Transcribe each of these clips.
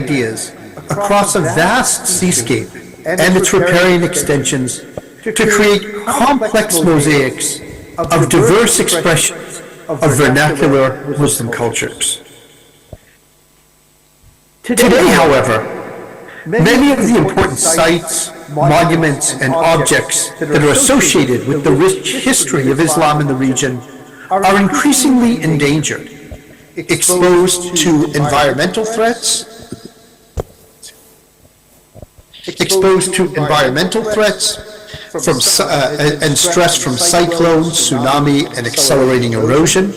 ideas across a vast seascape and its riparian extensions to create complex mosaics of diverse expressions of vernacular Muslim cultures. Today, however, many of the important sites, monuments, and objects that are associated with the rich history of Islam in the region are increasingly endangered, exposed to environmental threats, and stress from cyclones, tsunami, and accelerating erosion,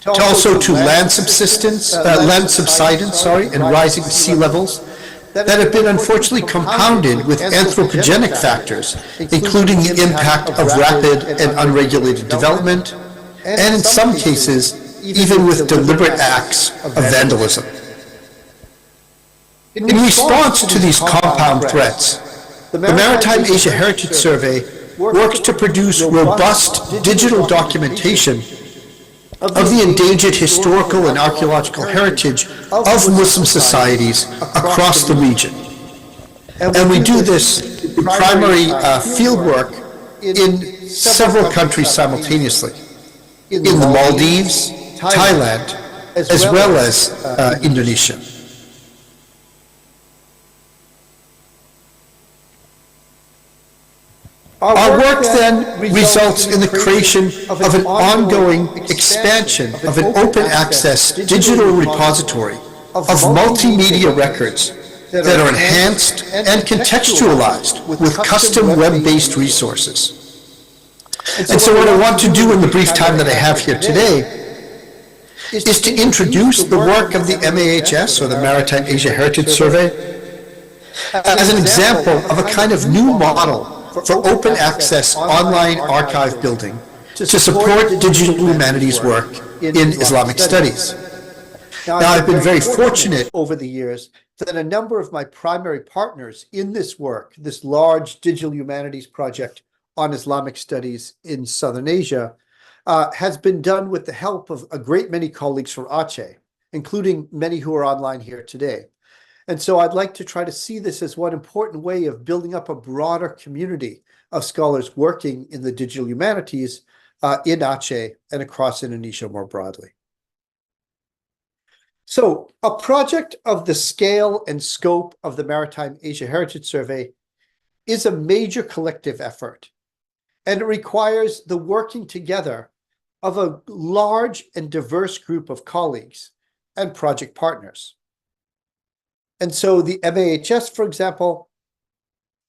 also to land subsidence, and rising sea levels that have been unfortunately compounded with anthropogenic factors, including the impact of rapid and unregulated development, and in some cases, even with deliberate acts of vandalism. In response to these compound threats, the Maritime Asia Heritage Survey works to produce robust digital documentation of the endangered historical and archaeological heritage of Muslim societies across the region. And we do this primary field work in several countries simultaneously, in the Maldives, Thailand, as well as Indonesia. Our work then results in the creation of an ongoing expansion of an open access digital repository of multimedia records that are enhanced and contextualized with custom web-based resources. And so what I want to do in the brief time that I have here today is to introduce the work of the MAHS, or the Maritime Asia Heritage Survey, as an example of a kind of new model for open access online archive building to support digital humanities work in Islamic studies. Now, I've been very fortunate over the years that a number of my primary partners in this work, this large digital humanities project on Islamic studies in Southern Asia, has been done with the help of a great many colleagues from Aceh, including many who are online here today. And so I'd like to try to see this as one important way of building up a broader community of scholars working in the digital humanities in Aceh and across Indonesia more broadly. So a project of the scale and scope of the Maritime Asia Heritage Survey is a major collective effort, and it requires the working together of a large and diverse group of colleagues and project partners. And so the MAHS, for example,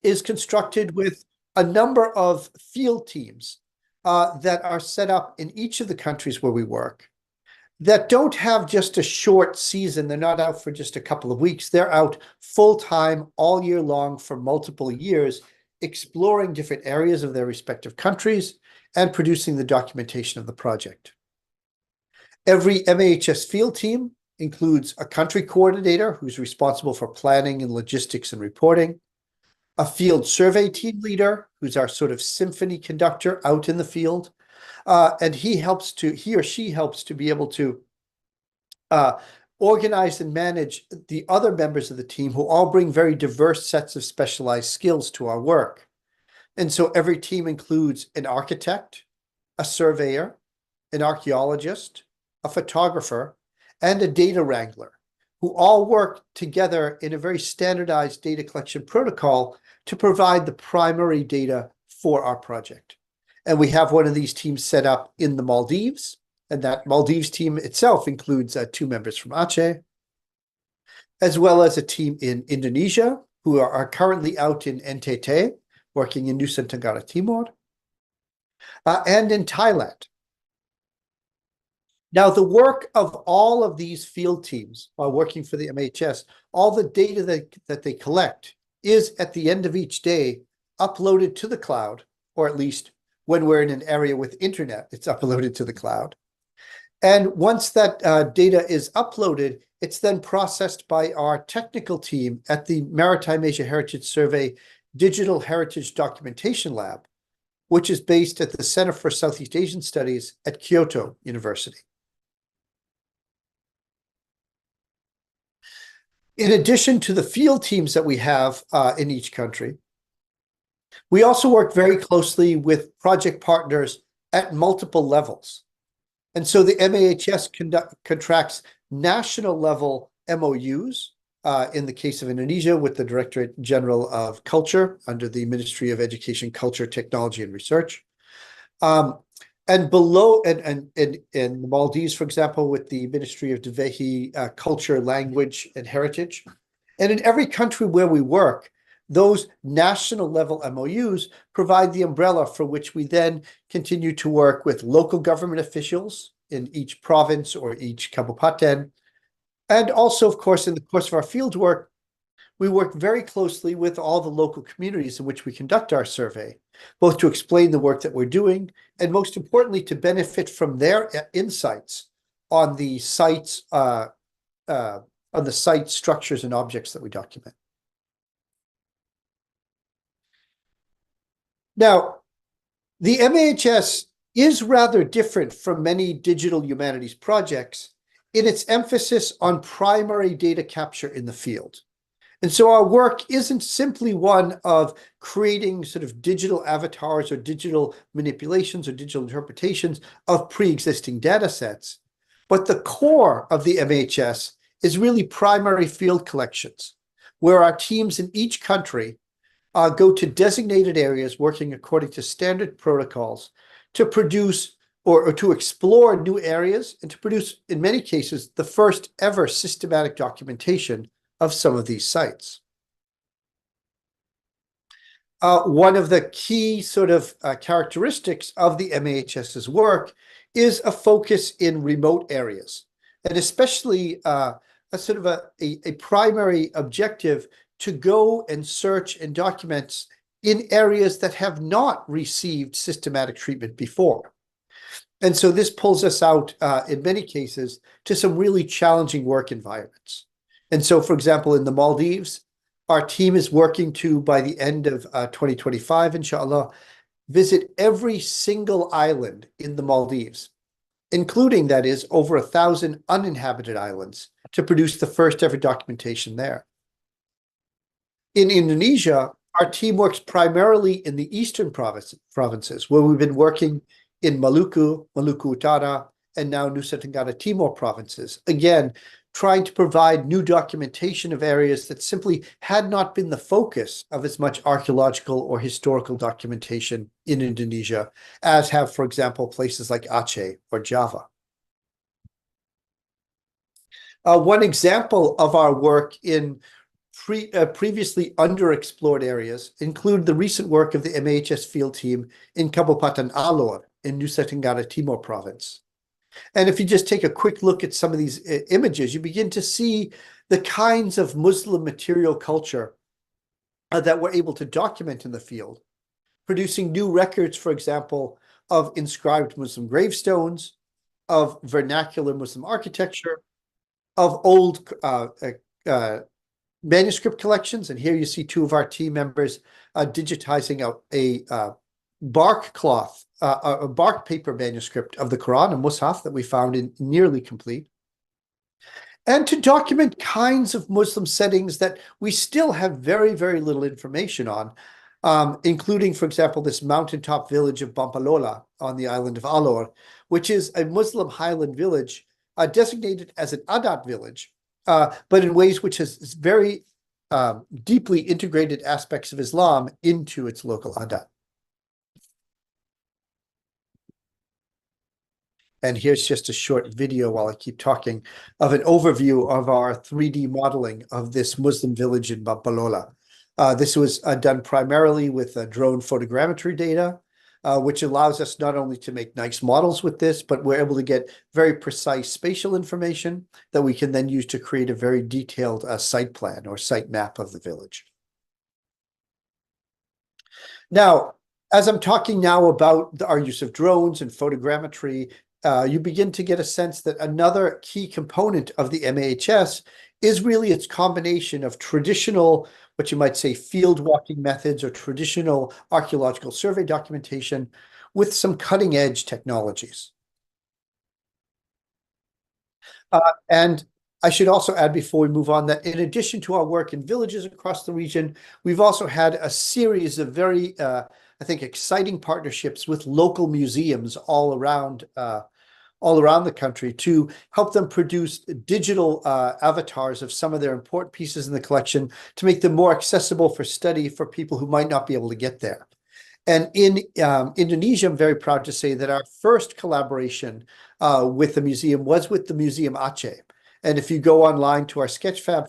is constructed with a number of field teams that are set up in each of the countries where we work, that don't have just a short season. They're not out for just a couple of weeks. They're out full-time all year long for multiple years, exploring different areas of their respective countries and producing the documentation of the project. Every MAHS field team includes a country coordinator who's responsible for planning and logistics and reporting, a field survey team leader who's our sort of symphony conductor out in the field, and he or she helps to be able to organize and manage the other members of the team who all bring very diverse sets of specialized skills to our work. And so every team includes an architect, a surveyor, an archaeologist, a photographer, and a data wrangler, who all work together in a very standardized data collection protocol to provide the primary data for our project. And we have one of these teams set up in the Maldives, and that Maldives team itself includes 2 members from Aceh, as well as a team in Indonesia, who are currently out in NTT, working in Nusa Tenggara Timur, and in Thailand. Now, the work of all of these field teams while working for the MHS, all the data that they collect is at the end of each day uploaded to the cloud, or at least when we're in an area with internet, it's uploaded to the cloud. And once that data is uploaded, it's then processed by our technical team at the Maritime Asia Heritage Survey Digital Heritage Documentation Lab, which is based at the Center for Southeast Asian Studies at Kyoto University. In addition to the field teams that we have in each country, we also work very closely with project partners at multiple levels. And so the MAHS contracts national level MOUs, in the case of Indonesia with the Directorate General of Culture under the Ministry of Education, Culture, Technology, and Research. And below, and in the Maldives, for example, with the Ministry of Devehi, Culture, Language, and Heritage. And in every country where we work, those national level MOUs provide the umbrella for which we then continue to work with local government officials in each province or each kabupaten. And also, of course, in the course of our field work, we work very closely with all the local communities in which we conduct our survey, both to explain the work that we're doing, and most importantly, to benefit from their insights on the sites, site structures and objects that we document. Now, the MAHS is rather different from many digital humanities projects in its emphasis on primary data capture in the field. And so our work isn't simply one of creating sort of digital avatars or digital manipulations or digital interpretations of pre-existing data sets, but the core of the MAHS is really primary field collections, where our teams in each country go to designated areas working according to standard protocols to produce or to explore new areas and to produce, in many cases, the first ever systematic documentation of some of these sites. One of the key sort of characteristics of the MAHS's work is a focus in remote areas, and especially a sort of a primary objective to go and search and document in areas that have not received systematic treatment before. And so this pulls us out, in many cases, to some really challenging work environments. And so, for example, in the Maldives, our team is working to, by the end of 2025, inshallah, visit every single island in the Maldives, including, that is, over 1,000 uninhabited islands, to produce the first ever documentation there. In Indonesia, our team works primarily in the eastern provinces, where we've been working in Maluku, Maluku Utara, and now Nusa Tenggara Timur provinces, again, trying to provide new documentation of areas that simply had not been the focus of as much archaeological or historical documentation in Indonesia, as have, for example, places like Aceh or Java. One example of our work in previously underexplored areas include the recent work of the MAHS field team in Kabupaten Alor in Nusa Tenggara Timur province. And if you just take a quick look at some of these images, you begin to see the kinds of Muslim material culture that we're able to document in the field, producing new records, for example, of inscribed Muslim gravestones, of vernacular Muslim architecture, of old manuscript collections. And here you see two of our team members digitizing out a bark cloth, a bark paper manuscript of the Quran, a Mus'haf that we found in nearly complete. And to document kinds of Muslim settings that we still have very, very little information on, including, for example, this mountaintop village of Bampalola on the island of Alor, which is a Muslim highland village designated as an Adat village, but in ways which has very deeply integrated aspects of Islam into its local Adat. And here's just a short video while I keep talking of an overview of our 3D modeling of this Muslim village in Bampalola. This was done primarily with drone photogrammetry data, which allows us not only to make nice models with this, but we're able to get very precise spatial information that we can then use to create a very detailed site plan or site map of the village. Now, as I'm talking now about our use of drones and photogrammetry, you begin to get a sense that another key component of the MAHS is really its combination of traditional, what you might say, field walking methods or traditional archaeological survey documentation with some cutting edge technologies. And I should also add before we move on that in addition to our work in villages across the region, we've also had a series of very, I think, exciting partnerships with local museums all around the country to help them produce digital avatars of some of their important pieces in the collection to make them more accessible for study for people who might not be able to get there. And in Indonesia, I'm very proud to say that our first collaboration with the museum was with the Museum Aceh. And if you go online to our Sketchfab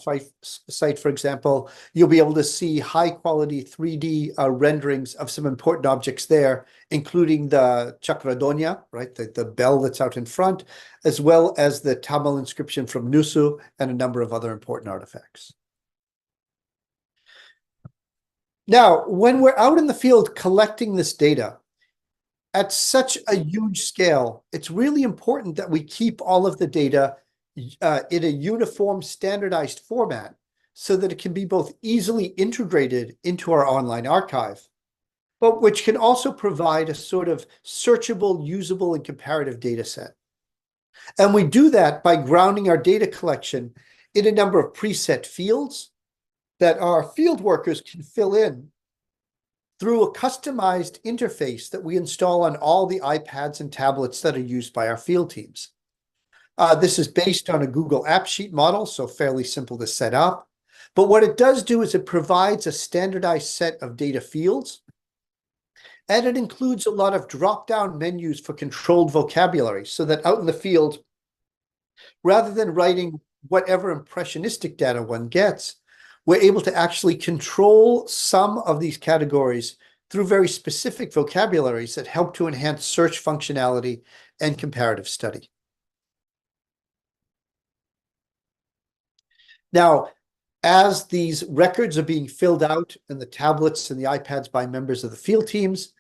site, for example, you'll be able to see high quality 3D renderings of some important objects there, including the Chakradonya, right, the bell that's out in front, as well as the Tamil inscription from Nusu and a number of other important artifacts. Now, when we're out in the field collecting this data at such a huge scale, it's really important that we keep all of the data in a uniform, standardized format so that it can be both easily integrated into our online archive, but which can also provide a sort of searchable, usable, and comparative data set. And we do that by grounding our data collection in a number of preset fields that our field workers can fill in through a customized interface that we install on all the iPads and tablets that are used by our field teams. This is based on a Google App Sheet model, so fairly simple to set up. But what it does do is it provides a standardized set of data fields, and it includes a lot of drop-down menus for controlled vocabulary, so that out in the field, rather than writing whatever impressionistic data one gets, we're able to actually control some of these categories through very specific vocabularies that help to enhance search functionality and comparative study. Now, as these records are being filled out in the tablets and the iPads by members of the field teams,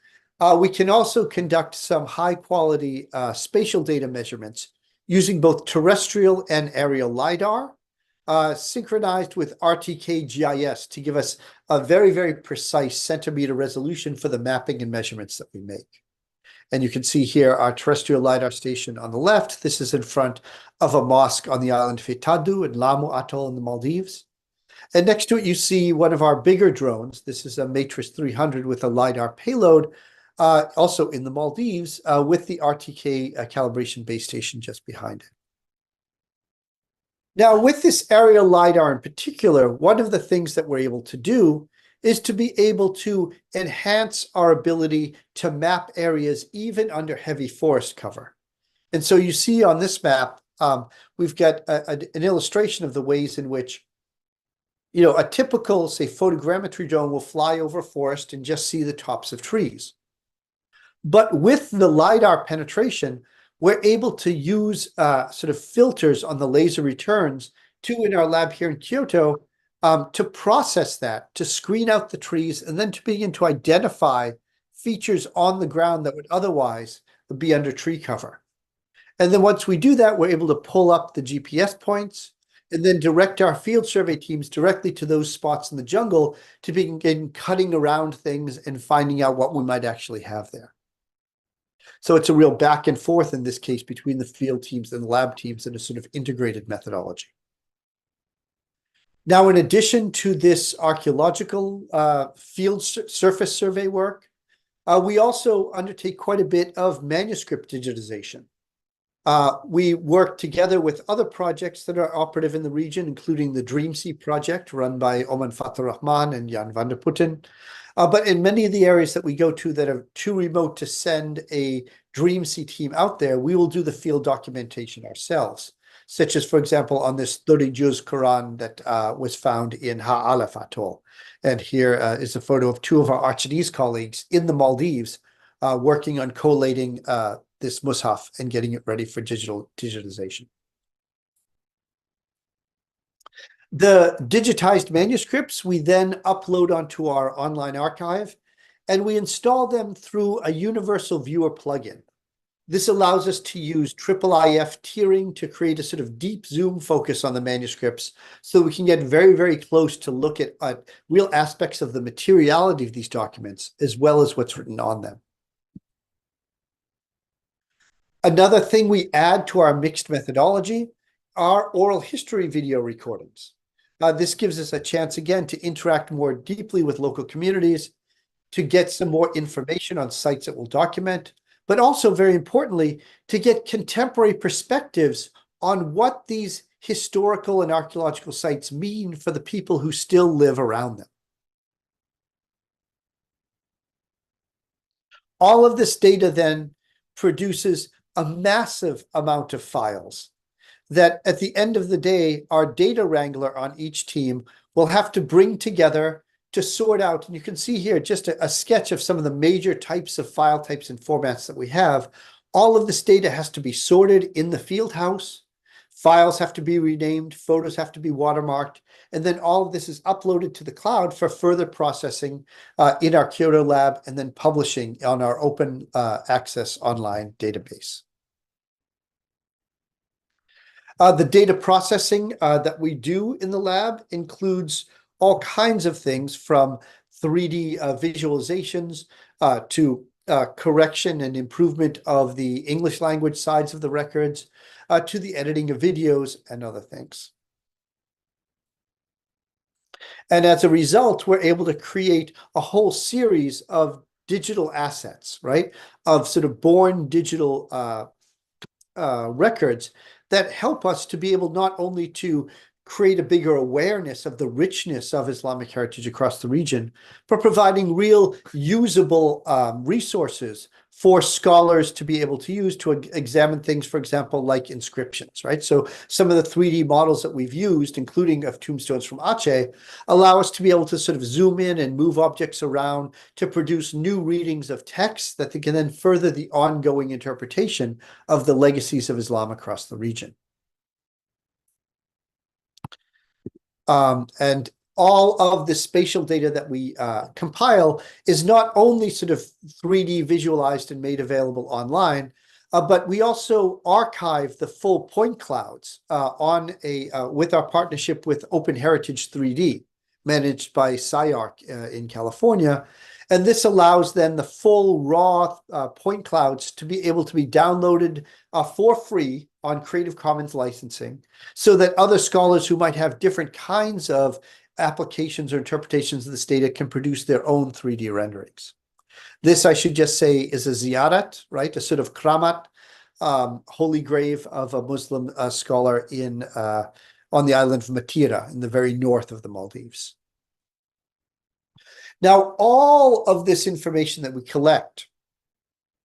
we can also conduct some high-quality spatial data measurements using both terrestrial and aerial LiDAR, synchronized with RTK GIS to give us a very, very precise centimeter resolution for the mapping and measurements that we make. And you can see here our terrestrial LiDAR station on the left. This is in front of a mosque on the island Fetadu in Lamu Atoll in the Maldives. And next to it, you see one of our bigger drones. This is a Matrix 300 with a LiDAR payload, also in the Maldives, with the RTK calibration base station just behind it. Now, with this aerial LiDAR in particular, one of the things that we're able to do is to be able to enhance our ability to map areas even under heavy forest cover. And so you see on this map, we've got an illustration of the ways in which, you know, a typical, say, photogrammetry drone will fly over forest and just see the tops of trees. But with the LiDAR penetration, we're able to use sort of filters on the laser returns in our lab here in Kyoto, to process that, to screen out the trees, and then to begin to identify features on the ground that would otherwise be under tree cover. And then once we do that, we're able to pull up the GPS points and then direct our field survey teams directly to those spots in the jungle to begin cutting around things and finding out what we might actually have there. So it's a real back and forth in this case between the field teams and the lab teams in a sort of integrated methodology. Now, in addition to this archaeological field surface survey work, we also undertake quite a bit of manuscript digitization. We work together with other projects that are operative in the region, including the DreamSea project run by Oman Fatur Rahman and Jan van der Putten. But in many of the areas that we go to that are too remote to send a DreamSea team out there, we will do the field documentation ourselves, such as, for example, on this 30 Juz Quran that was found in Ha'alaf Atoll. And here is a photo of two of our Archinese colleagues in the Maldives working on collating this mushaf and getting it ready for digitization. The digitized manuscripts we then upload onto our online archive, and we install them through a universal viewer plugin. This allows us to use IIIF tiering to create a sort of deep zoom focus on the manuscripts so we can get very, very close to look at real aspects of the materiality of these documents as well as what's written on them. Another thing we add to our mixed methodology our oral history video recordings. This gives us a chance again to interact more deeply with local communities, to get some more information on sites that will document, but also very importantly, to get contemporary perspectives on what these historical and archaeological sites mean for the people who still live around them. All of this data then produces a massive amount of files that at the end of the day, our data wrangler on each team will have to bring together to sort out. And you can see here just a sketch of some of the major types of file types and formats that we have. All of this data has to be sorted in the field house. Files have to be renamed, photos have to be watermarked, and then all of this is uploaded to the cloud for further processing in our Kyoto lab and then publishing on our open access online database. The data processing that we do in the lab includes all kinds of things from 3D visualizations to correction and improvement of the English language sides of the records, to the editing of videos and other things. And as a result, we're able to create a whole series of digital assets, right? Of sort of born digital records that help us to be able not only to create a bigger awareness of the richness of Islamic heritage across the region, but providing real usable resources for scholars to be able to use to examine things, for example, like inscriptions, right? So some of the 3D models that we've used, including of tombstones from Aceh, allow us to be able to sort of zoom in and move objects around to produce new readings of texts that can then further the ongoing interpretation of the legacies of Islam across the region. And all of the spatial data that we compile is not only sort of 3D visualized and made available online, but we also archive the full point clouds with our partnership with Open Heritage 3D, managed by SciArc in California. And this allows then the full raw point clouds to be able to be downloaded for free on Creative Commons licensing, so that other scholars who might have different kinds of applications or interpretations of this data can produce their own 3D renderings. This, I should just say, is a ziyarat, right? A sort of kramat, holy grave of a Muslim scholar on the island of Matira in the very north of the Maldives. Now, all of this information that we collect,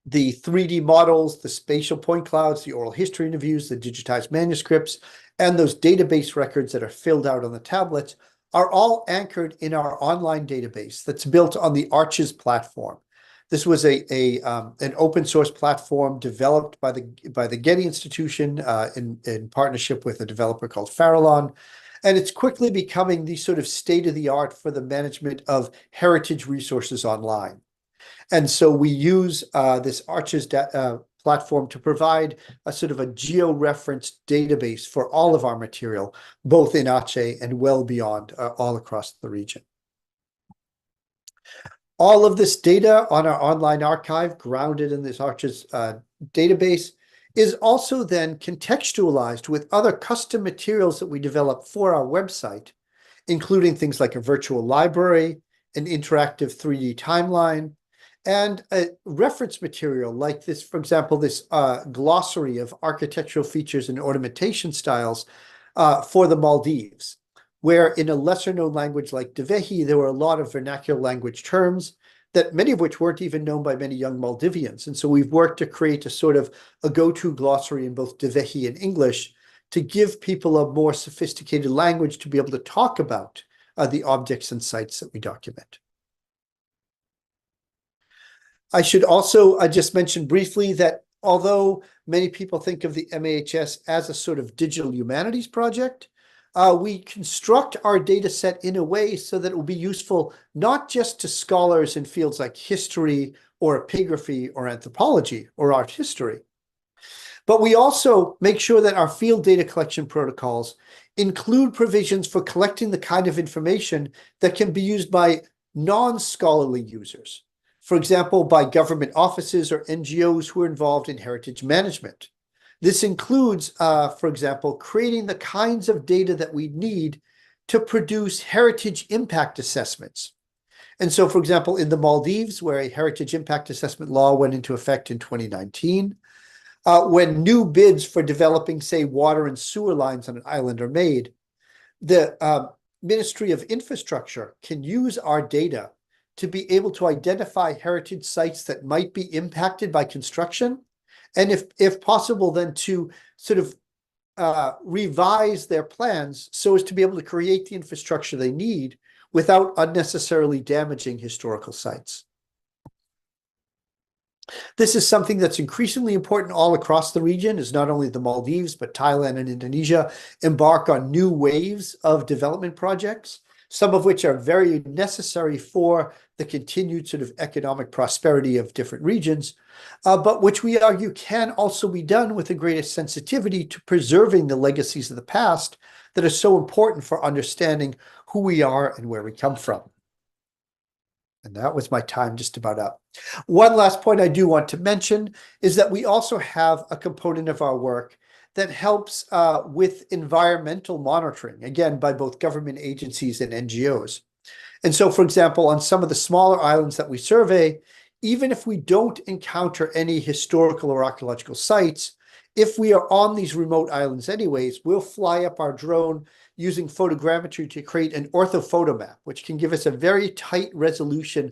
the 3D models, the spatial point clouds, the oral history interviews, the digitized manuscripts, and those database records that are filled out on the tablets are all anchored in our online database that's built on the Arches platform. This was an open source platform developed by the Getty Institution in partnership with a developer called Farallon. And it's quickly becoming the sort of state-of-the-art for the management of heritage resources online. And so we use this Arches platform to provide a sort of a geo-referenced database for all of our material, both in Aceh and well beyond, all across the region. All of this data on our online archive, grounded in this Arches database, is also then contextualized with other custom materials that we develop for our website, including things like a virtual library, an interactive 3D timeline, and a reference material like this, for example, this glossary of architectural features and ornamentation styles for the Maldives, where in a lesser known language like Dhivehi, there were a lot of vernacular language terms that many of which weren't even known by many young Maldivians. And so we've worked to create a sort of a go-to glossary in both Dhivehi and English to give people a more sophisticated language to be able to talk about the objects and sites that we document. I should also just mention briefly that although many people think of the MAHS as a sort of digital humanities project, we construct our data set in a way so that it will be useful not just to scholars in fields like history or epigraphy or anthropology or art history, but we also make sure that our field data collection protocols include provisions for collecting the kind of information that can be used by non-scholarly users. For example, by government offices or NGOs who are involved in heritage management. This includes, for example, creating the kinds of data that we need to produce heritage impact assessments. And so, for example, in the Maldives, where a heritage impact assessment law went into effect in 2019, when new bids for developing, say, water and sewer lines on an island are made, the Ministry of Infrastructure can use our data to be able to identify heritage sites that might be impacted by construction, and if possible, then to sort of revise their plans so as to be able to create the infrastructure they need without unnecessarily damaging historical sites. This is something that's increasingly important all across the region, as not only the Maldives, but Thailand and Indonesia embark on new waves of development projects, some of which are very necessary for the continued sort of economic prosperity of different regions, but which we argue can also be done with the greatest sensitivity to preserving the legacies of the past that are so important for understanding who we are and where we come from. And that was my time just about up. One last point I do want to mention is that we also have a component of our work that helps with environmental monitoring, again, by both government agencies and NGOs. And so, for example, on some of the smaller islands that we survey, even if we don't encounter any historical or archaeological sites, if we are on these remote islands anyways, we'll fly up our drone using photogrammetry to create an orthophoto map, which can give us a very tight resolution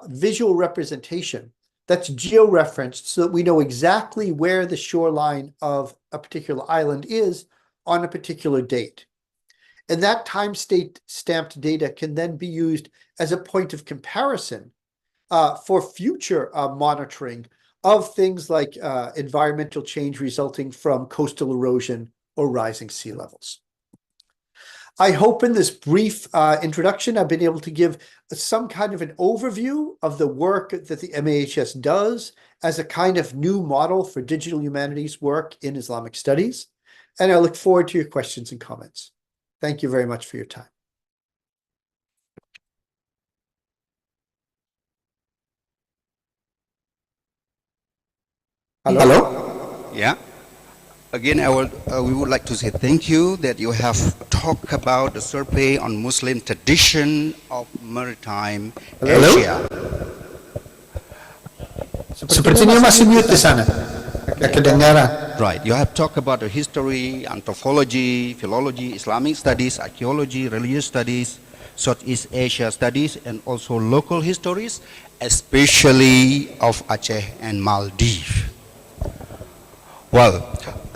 visual representation that's geo-referenced so that we know exactly where the shoreline of a particular island is on a particular date. And that time-stamped data can then be used as a point of comparison for future monitoring of things like environmental change resulting from coastal erosion or rising sea levels. I hope in this brief introduction, I've been able to give some kind of an overview of the work that the MAHS does as a kind of new model for digital humanities work in Islamic studies. And I look forward to your questions and comments. Thank you very much for your time. Hello? Yeah. Again, we would like to say thank you that you have talked about the survey on Muslim tradition of maritime Asia. Sepertinya masih mute di sana. Kedengaran. Right. You have talked about the history, anthropology, philology, Islamic studies, archaeology, religious studies, Southeast Asia studies, and also local histories, especially of Aceh and Maldives. Well,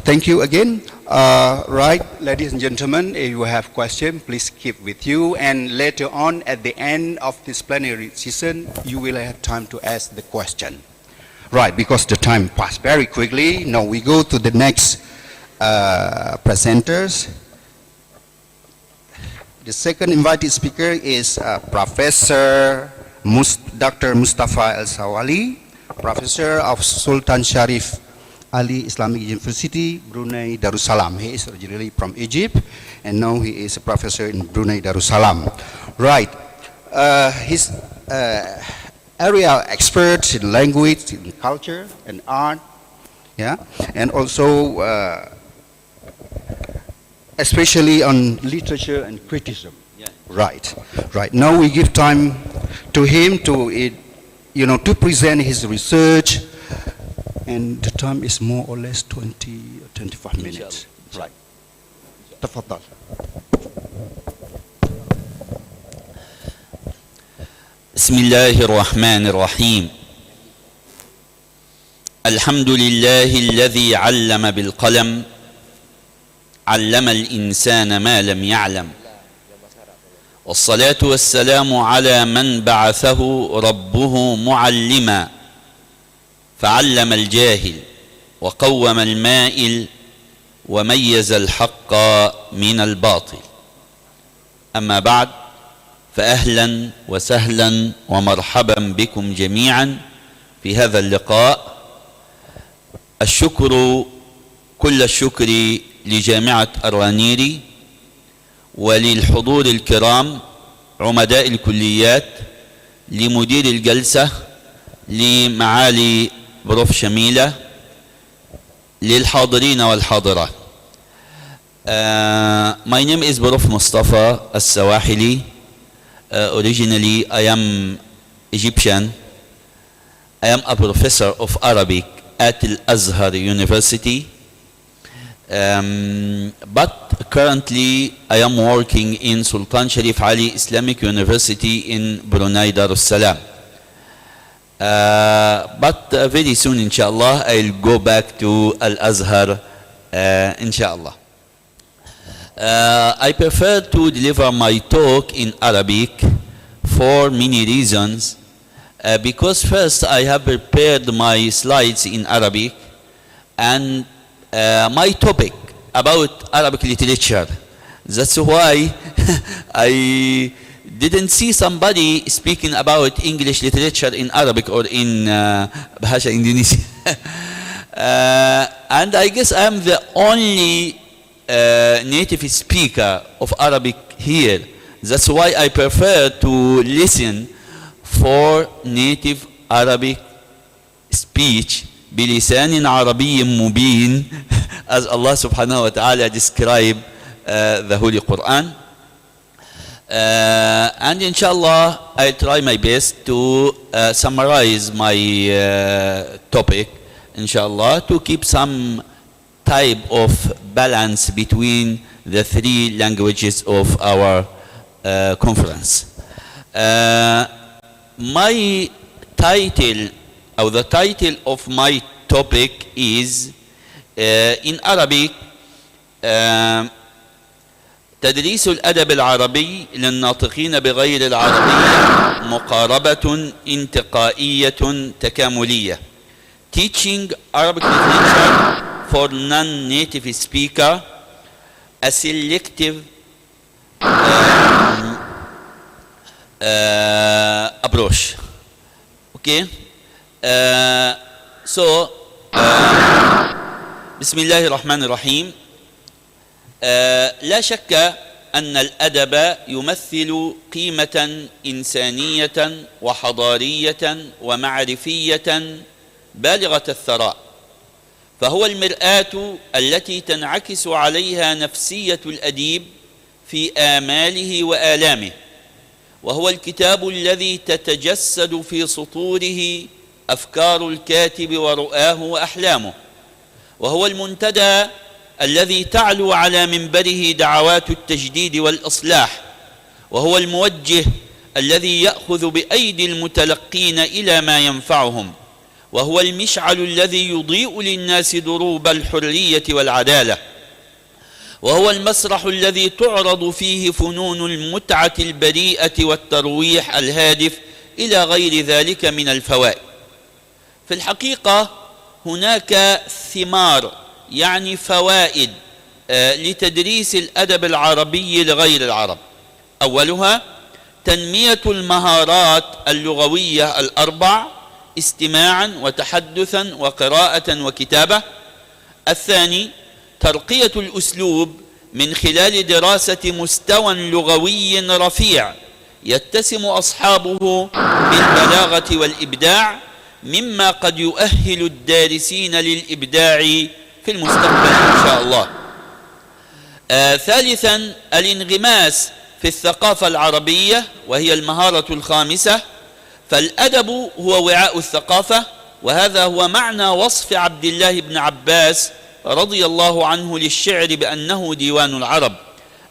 thank you again. Right, ladies and gentlemen, if you have questions, please keep with you. And later on, at the end of this plenary session, you will have time to ask the question. Right, because the time passed very quickly. Now we go to the next presenters. The second invited speaker is Professor Dr. Mustafa El-Sawali, Professor of Sultan Sharif Ali Islamic University, Brunei Darussalam. He is originally from Egypt, and now he is a professor in Brunei Darussalam. Right. His area expert in language, in culture, and art, yeah, and also especially on literature and criticism. Yeah. Right. Right. Now we give time to him to, to present his research. And the time is more or less 20 or 25 minutes. Right. تفضل. بسم الله الرحمن الرحيم. الحمد لله الذي علم بالقلم علم الإنسان ما لم يعلم والصلاة والسلام على من بعثه ربه معلما فعلم الجاهل وقوم المائل وميز الحق من الباطل. أما بعد، فأهلا وسهلا ومرحبا بكم جميعا في هذا اللقاء. الشكر كل الشكر لجامعة الرانيري وللحضور الكرام عمداء الكليات، لمدير الجلسة، لمعالي بروف شميلة، للحاضرين والحاضرات. My name is Prof. Mustafa Al-Sawahili. Originally I am Egyptian. I am a professor of Arabic at Al-Azhar University. But currently I am working in Sultan Sharif Ali Islamic University in Brunei Darussalam. But very soon, inshallah, I'll go back to Al-Azhar, inshallah. I prefer to deliver my talk in Arabic for many reasons. Because first, I have prepared my slides in Arabic and my topic about Arabic literature. That's why I didn't see somebody speaking about English literature in Arabic or in Bahasa Indonesia. And I guess I'm the only native speaker of Arabic here. That's why I prefer to listen for native Arabic speech بلسان عربي مبين as Allah subhanahu wa ta'ala describe the Holy Quran. And inshallah I try my best to summarize my topic, inshallah, to keep some type of balance between the three languages of our conference. My title, or the title of my topic is in Arabic تدريس الأدب العربي للناطقين بغير العربية مقاربة انتقائية تكاملية. Teaching Arabic literature for non-native speaker, a selective approach. Okay. بسم الله الرحمن الرحيم. لا شك أن الأدب يمثل قيمة إنسانية وحضارية ومعرفية بالغة الثراء، فهو المرآة التي تنعكس عليها نفسية الأديب في آماله وآلامه، وهو الكتاب الذي تتجسد في سطوره أفكار الكاتب ورؤاه وأحلامه، وهو المنتدى الذي تعلو على منبره دعوات التجديد والإصلاح، وهو الموجه الذي يأخذ بأيدي المتلقين إلى ما ينفعهم، وهو المشعل الذي يضيء للناس دروب الحرية والعدالة، وهو المسرح الذي تعرض فيه فنون المتعة البريئة والترويح الهادف إلى غير ذلك من الفوائد. في الحقيقة هناك ثمار، يعني فوائد لتدريس الأدب العربي لغير العرب. أولها تنمية المهارات اللغوية الأربع: استماعا وتحدثا وقراءة وكتابة. الثاني ترقية الأسلوب من خلال دراسة مستوى لغوي رفيع يتسم أصحابه بالبلاغة والإبداع، مما قد يؤهل الدارسين للإبداع في المستقبل إن شاء الله. ثالثا الانغماس في الثقافة العربية، وهي المهارة الخامسة، فالأدب هو وعاء الثقافة، وهذا هو معنى وصف عبد الله بن عباس رضي الله عنه للشعر بأنه ديوان العرب،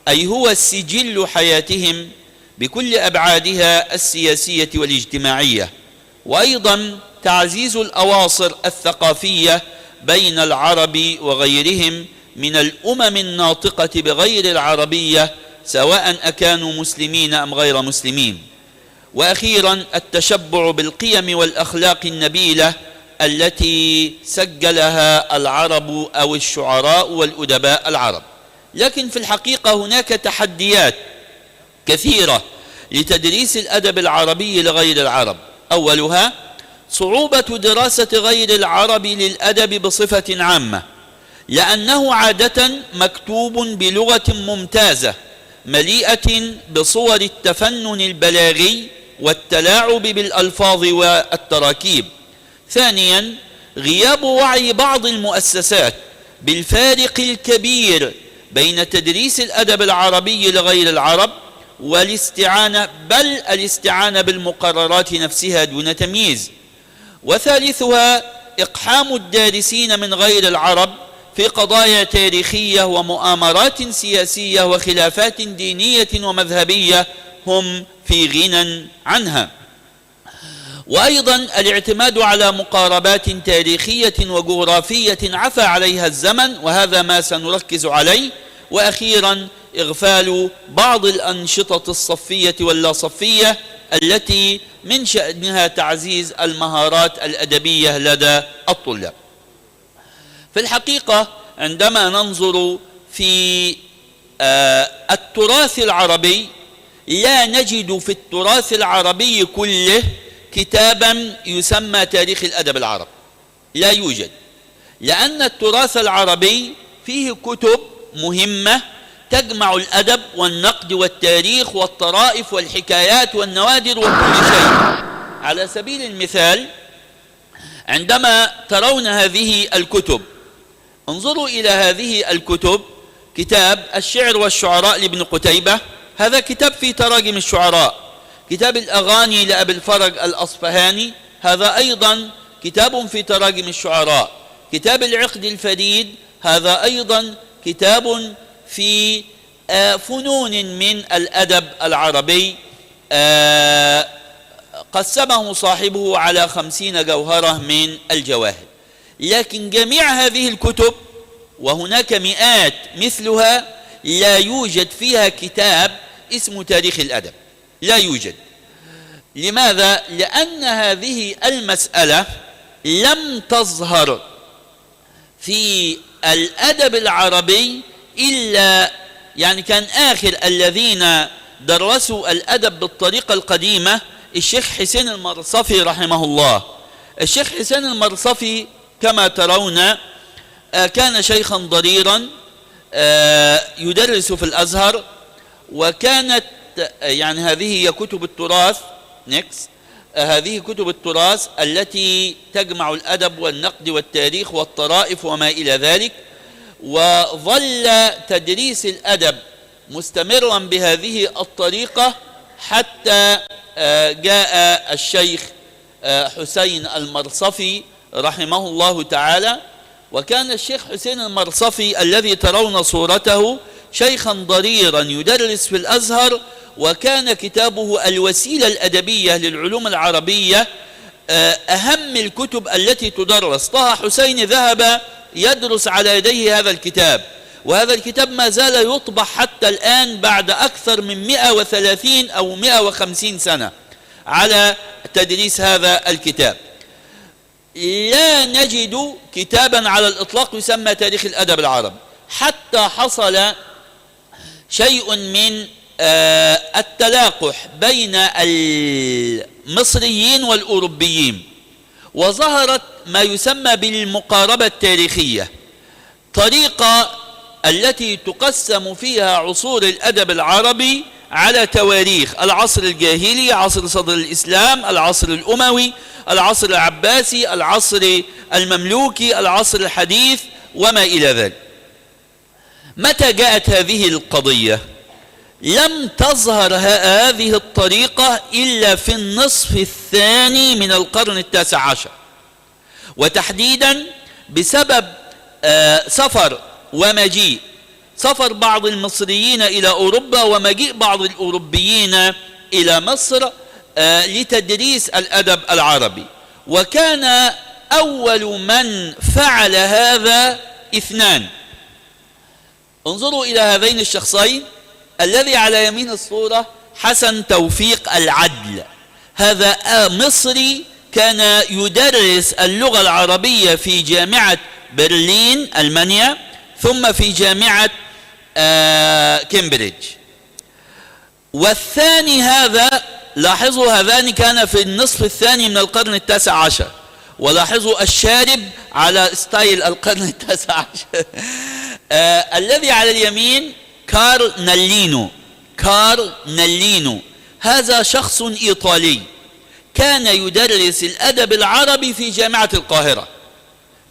أي هو سجل حياتهم بكل أبعادها السياسية والاجتماعية. وأيضا تعزيز الأواصر الثقافية بين العرب وغيرهم من الأمم الناطقة بغير العربية، سواء أكانوا مسلمين أم غير مسلمين. وأخيرا التشبع بالقيم والأخلاق النبيلة التي سجلها العرب أو الشعراء والأدباء العرب. لكن في الحقيقة هناك تحديات كثيرة لتدريس الأدب العربي لغير العرب. أولها صعوبة دراسة غير العرب للأدب بصفة عامة، لأنه عادة مكتوب بلغة ممتازة مليئة بصور التفنن البلاغي والتلاعب بالألفاظ والتراكيب. ثانيا غياب وعي بعض المؤسسات بالفارق الكبير بين تدريس الأدب العربي لغير العرب والاستعانة، بل الاستعانة بالمقررات نفسها دون تمييز. وثالثها إقحام الدارسين من غير العرب في قضايا تاريخية ومؤامرات سياسية وخلافات دينية ومذهبية هم في غنى عنها. وأيضا الاعتماد على مقاربات تاريخية وجغرافية عفى عليها الزمن، وهذا ما سنركز عليه. وأخيرا إغفال بعض الأنشطة الصفية واللا صفية التي من شأنها تعزيز المهارات الأدبية لدى الطلاب. في الحقيقة عندما ننظر في التراث العربي لا نجد في التراث العربي كله كتابا يسمى تاريخ الأدب العربي، لا يوجد، لأن التراث العربي فيه كتب مهمة تجمع الأدب والنقد والتاريخ والطرائف والحكايات والنوادر وكل شيء. على سبيل المثال عندما ترون هذه الكتب انظروا إلى هذه الكتب. كتاب الشعر والشعراء لابن قتيبة، هذا كتاب في تراجم الشعراء. كتاب الأغاني لأبي الفرج الأصفهاني، هذا أيضا كتاب في تراجم الشعراء. كتاب العقد الفريد، هذا أيضا كتاب في فنون من الأدب العربي، قسمه صاحبه على 50 جوهرة من الجواهر. لكن جميع هذه الكتب وهناك مئات مثلها لا يوجد فيها كتاب اسمه تاريخ الأدب، لا يوجد. لماذا؟ لأن هذه المسألة لم تظهر في الأدب العربي إلا يعني كان آخر الذين درسوا الأدب بالطريقة القديمة الشيخ حسين المرصفي رحمه الله. الشيخ حسين المرصفي كما ترون كان شيخا ضريرا يدرس في الأزهر، وكانت يعني هذه هي كتب التراث هذه كتب التراث التي تجمع الأدب والنقد والتاريخ والطرائف وما إلى ذلك. وظل تدريس الأدب مستمرا بهذه الطريقة حتى جاء الشيخ حسين المرصفي رحمه الله تعالى. وكان الشيخ حسين المرصفي الذي ترون صورته شيخا ضريرا يدرس في الأزهر، وكان كتابه الوسيلة الأدبية للعلوم العربية أهم الكتب التي تدرس. طه حسين ذهب يدرس على يديه هذا الكتاب، وهذا الكتاب ما زال يطبع حتى الآن بعد أكثر من 130 أو 150 سنة على تدريس هذا الكتاب. لا نجد كتابا على الإطلاق يسمى تاريخ الأدب العربي، حتى حصل شيء من التلاقح بين المصريين والأوروبيين، وظهرت ما يسمى بالمقاربة التاريخية، طريقة التي تقسم فيها عصور الأدب العربي على تواريخ: العصر الجاهلي، عصر صدر الإسلام، العصر الأموي، العصر العباسي، العصر المملوكي، العصر الحديث وما إلى ذلك. متى جاءت هذه القضية؟ لم تظهر هذه الطريقة إلا في النصف الثاني من القرن التاسع عشر، وتحديدا بسبب سفر بعض المصريين إلى أوروبا ومجيء بعض الأوروبيين إلى مصر لتدريس الأدب العربي. وكان أول من فعل هذا اثنان. انظروا إلى هذين الشخصين. الذي على يمين الصورة حسن توفيق العدل، هذا مصري كان يدرس اللغة العربية في جامعة برلين ألمانيا، ثم في جامعة كامبريدج. والثاني هذا، لاحظوا هذان كان في النصف الثاني من القرن التاسع عشر، ولاحظوا الشارب على ستايل القرن التاسع عشر. الذي على اليمين كارل نالينو، هذا شخص إيطالي كان يدرس الأدب العربي في جامعة القاهرة،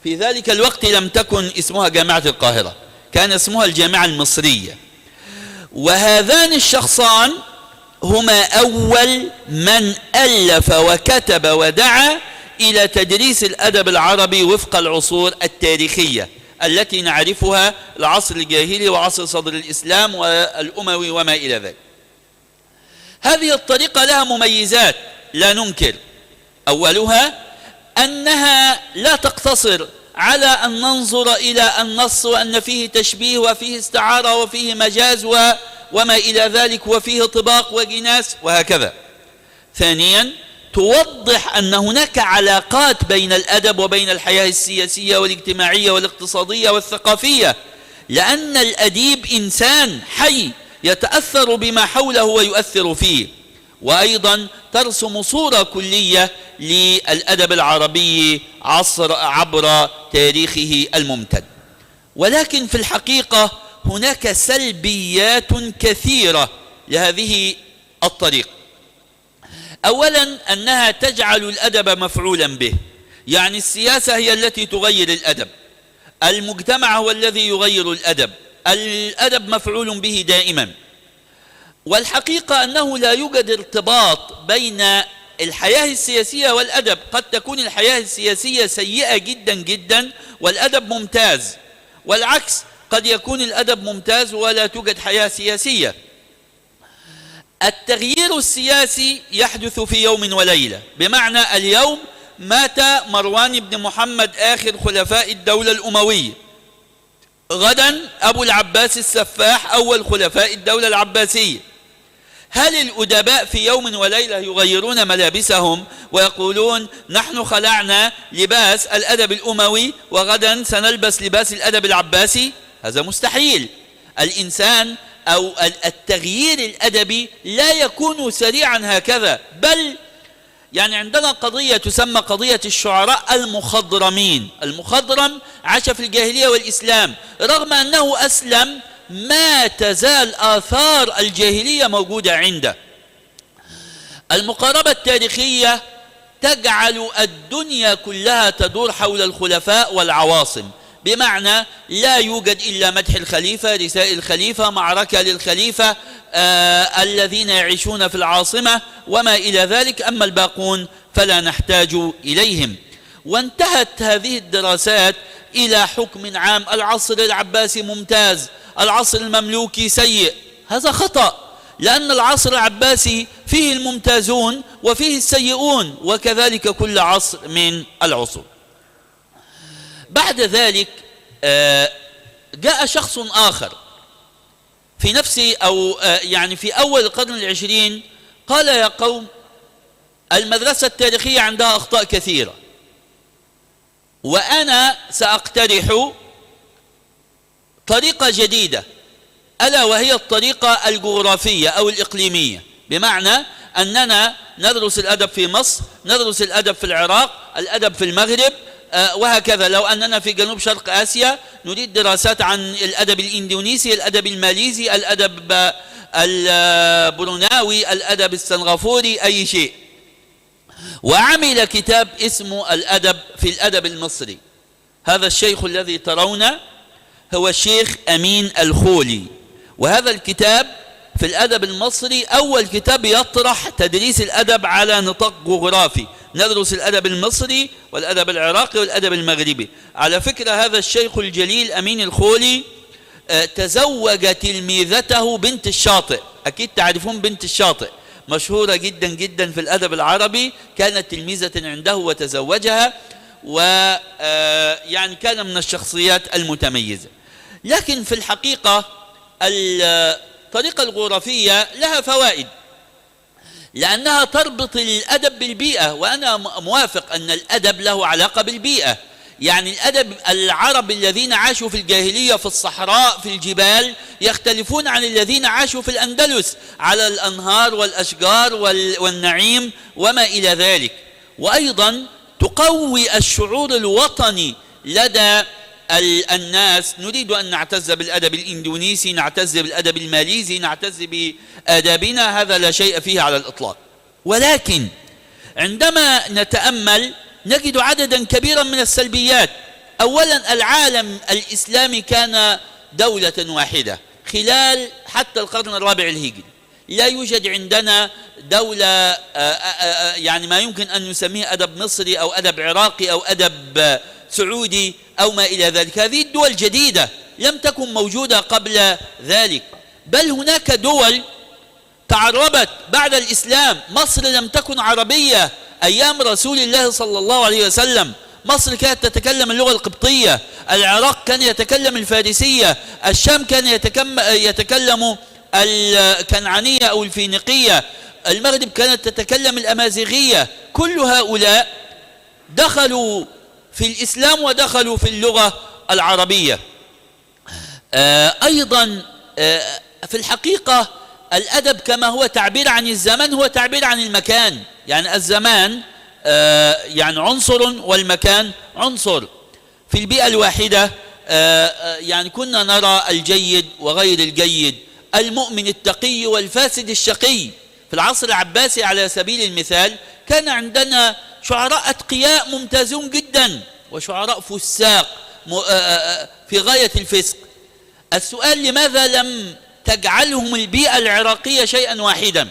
في ذلك الوقت لم تكن اسمها جامعة القاهرة، كان اسمها الجامعة المصرية. وهذان الشخصان هما أول من ألف وكتب ودعا إلى تدريس الأدب العربي وفق العصور التاريخية التي نعرفها، العصر الجاهلي وعصر صدر الإسلام والأموي وما إلى ذلك. هذه الطريقة لها مميزات لا ننكر. أولها أنها لا تقتصر على أن ننظر إلى النص وأن فيه تشبيه وفيه استعارة وفيه مجاز وما إلى ذلك وفيه طباق وجناس وهكذا. ثانيا توضح أن هناك علاقات بين الأدب وبين الحياة السياسية والاجتماعية والاقتصادية والثقافية، لأن الأديب إنسان حي يتأثر بما حوله ويؤثر فيه. وأيضا ترسم صورة كلية للأدب العربي عبر تاريخه الممتد. ولكن في الحقيقة هناك سلبيات كثيرة لهذه الطريقة. أولا أنها تجعل الأدب مفعولا به، يعني السياسة هي التي تغير الأدب، المجتمع هو الذي يغير الأدب، الأدب مفعول به دائما. والحقيقة أنه لا يوجد ارتباط بين الحياة السياسية والأدب. قد تكون الحياة السياسية سيئة جدا جدا والأدب ممتاز، والعكس قد يكون الأدب ممتاز ولا توجد حياة سياسية. التغيير السياسي يحدث في يوم وليلة، بمعنى اليوم مات مروان بن محمد آخر خلفاء الدولة الأموية، غدا أبو العباس السفاح أول خلفاء الدولة العباسية. هل الأدباء في يوم وليلة يغيرون ملابسهم ويقولون نحن خلعنا لباس الأدب الأموي وغدا سنلبس لباس الأدب العباسي؟ هذا مستحيل. الإنسان أو التغيير الأدبي لا يكون سريعا هكذا، بل يعني عندنا قضية تسمى قضية الشعراء المخضرمين. المخضرم عاش في الجاهلية والإسلام، رغم أنه أسلم ما تزال آثار الجاهلية موجودة عنده. المقاربة التاريخية تجعل الدنيا كلها تدور حول الخلفاء والعواصم، بمعنى لا يوجد إلا مدح الخليفة، رسائل الخليفة، معركة للخليفة، الذين يعيشون في العاصمة وما إلى ذلك، أما الباقون فلا نحتاج إليهم. وانتهت هذه الدراسات إلى حكم عام: العصر العباسي ممتاز، العصر المملوكي سيء. هذا خطأ، لأن العصر العباسي فيه الممتازون وفيه السيئون، وكذلك كل عصر من العصور. بعد ذلك جاء شخص آخر في نفس يعني في أول القرن العشرين، قال: يا قوم، المدرسة التاريخية عندها أخطاء كثيرة، وأنا سأقترح طريقة جديدة، ألا وهي الطريقة الجغرافية أو الإقليمية، بمعنى أننا ندرس الأدب في مصر، ندرس الأدب في العراق، الأدب في المغرب، وهكذا. لو أننا في جنوب شرق آسيا نريد دراسات عن الأدب الإندونيسي، الأدب الماليزي، الأدب البروناوي، الأدب السنغافوري، أي شيء. وعمل كتاب اسمه الأدب في الأدب المصري. هذا الشيخ الذي ترون هو الشيخ أمين الخولي، وهذا الكتاب في الأدب المصري أول كتاب يطرح تدريس الأدب على نطاق جغرافي، ندرس الأدب المصري والأدب العراقي والأدب المغربي. على فكرة هذا الشيخ الجليل أمين الخولي تزوج تلميذته بنت الشاطئ، أكيد تعرفون بنت الشاطئ، مشهورة جدا جدا في الأدب العربي، كانت تلميذة عنده وتزوجها، ويعني كان من الشخصيات المتميزة. لكن في الحقيقة الطريقة الجغرافية لها فوائد، لأنها تربط الأدب بالبيئة، وأنا موافق أن الأدب له علاقة بالبيئة. يعني الأدب العرب الذين عاشوا في الجاهلية في الصحراء في الجبال يختلفون عن الذين عاشوا في الأندلس على الأنهار والأشجار والنعيم وما إلى ذلك. وأيضا تقوي الشعور الوطني لدى الناس، نريد أن نعتز بالأدب الإندونيسي، نعتز بالأدب الماليزي، نعتز بآدابنا، هذا لا شيء فيه على الإطلاق. ولكن عندما نتأمل نجد عددا كبيرا من السلبيات. أولا العالم الإسلامي كان دولة واحدة خلال حتى القرن الرابع الهجري. لا يوجد عندنا دولة يعني ما يمكن أن نسميه أدب مصري أو أدب عراقي أو أدب سعودي أو ما إلى ذلك. هذه الدول جديدة لم تكن موجودة قبل ذلك، بل هناك دول تعربت بعد الإسلام. مصر لم تكن عربية أيام رسول الله صلى الله عليه وسلم. مصر كانت تتكلم اللغة القبطية، العراق كان يتكلم الفارسية، الشام كان يتكلم الكنعانية أو الفينيقية، المغرب كانت تتكلم الأمازيغية. كل هؤلاء دخلوا في الإسلام ودخلوا في اللغة العربية. أيضا في الحقيقة الأدب كما هو تعبير عن الزمان هو تعبير عن المكان. يعني الزمان يعني عنصر والمكان عنصر. في البيئة الواحدة يعني كنا نرى الجيد وغير الجيد، المؤمن التقي والفاسد الشقي. في العصر العباسي على سبيل المثال كان عندنا شعراء أتقياء ممتازون جدا وشعراء فساق في غاية الفسق. السؤال: لماذا لم تجعلهم البيئة العراقية شيئا واحدا؟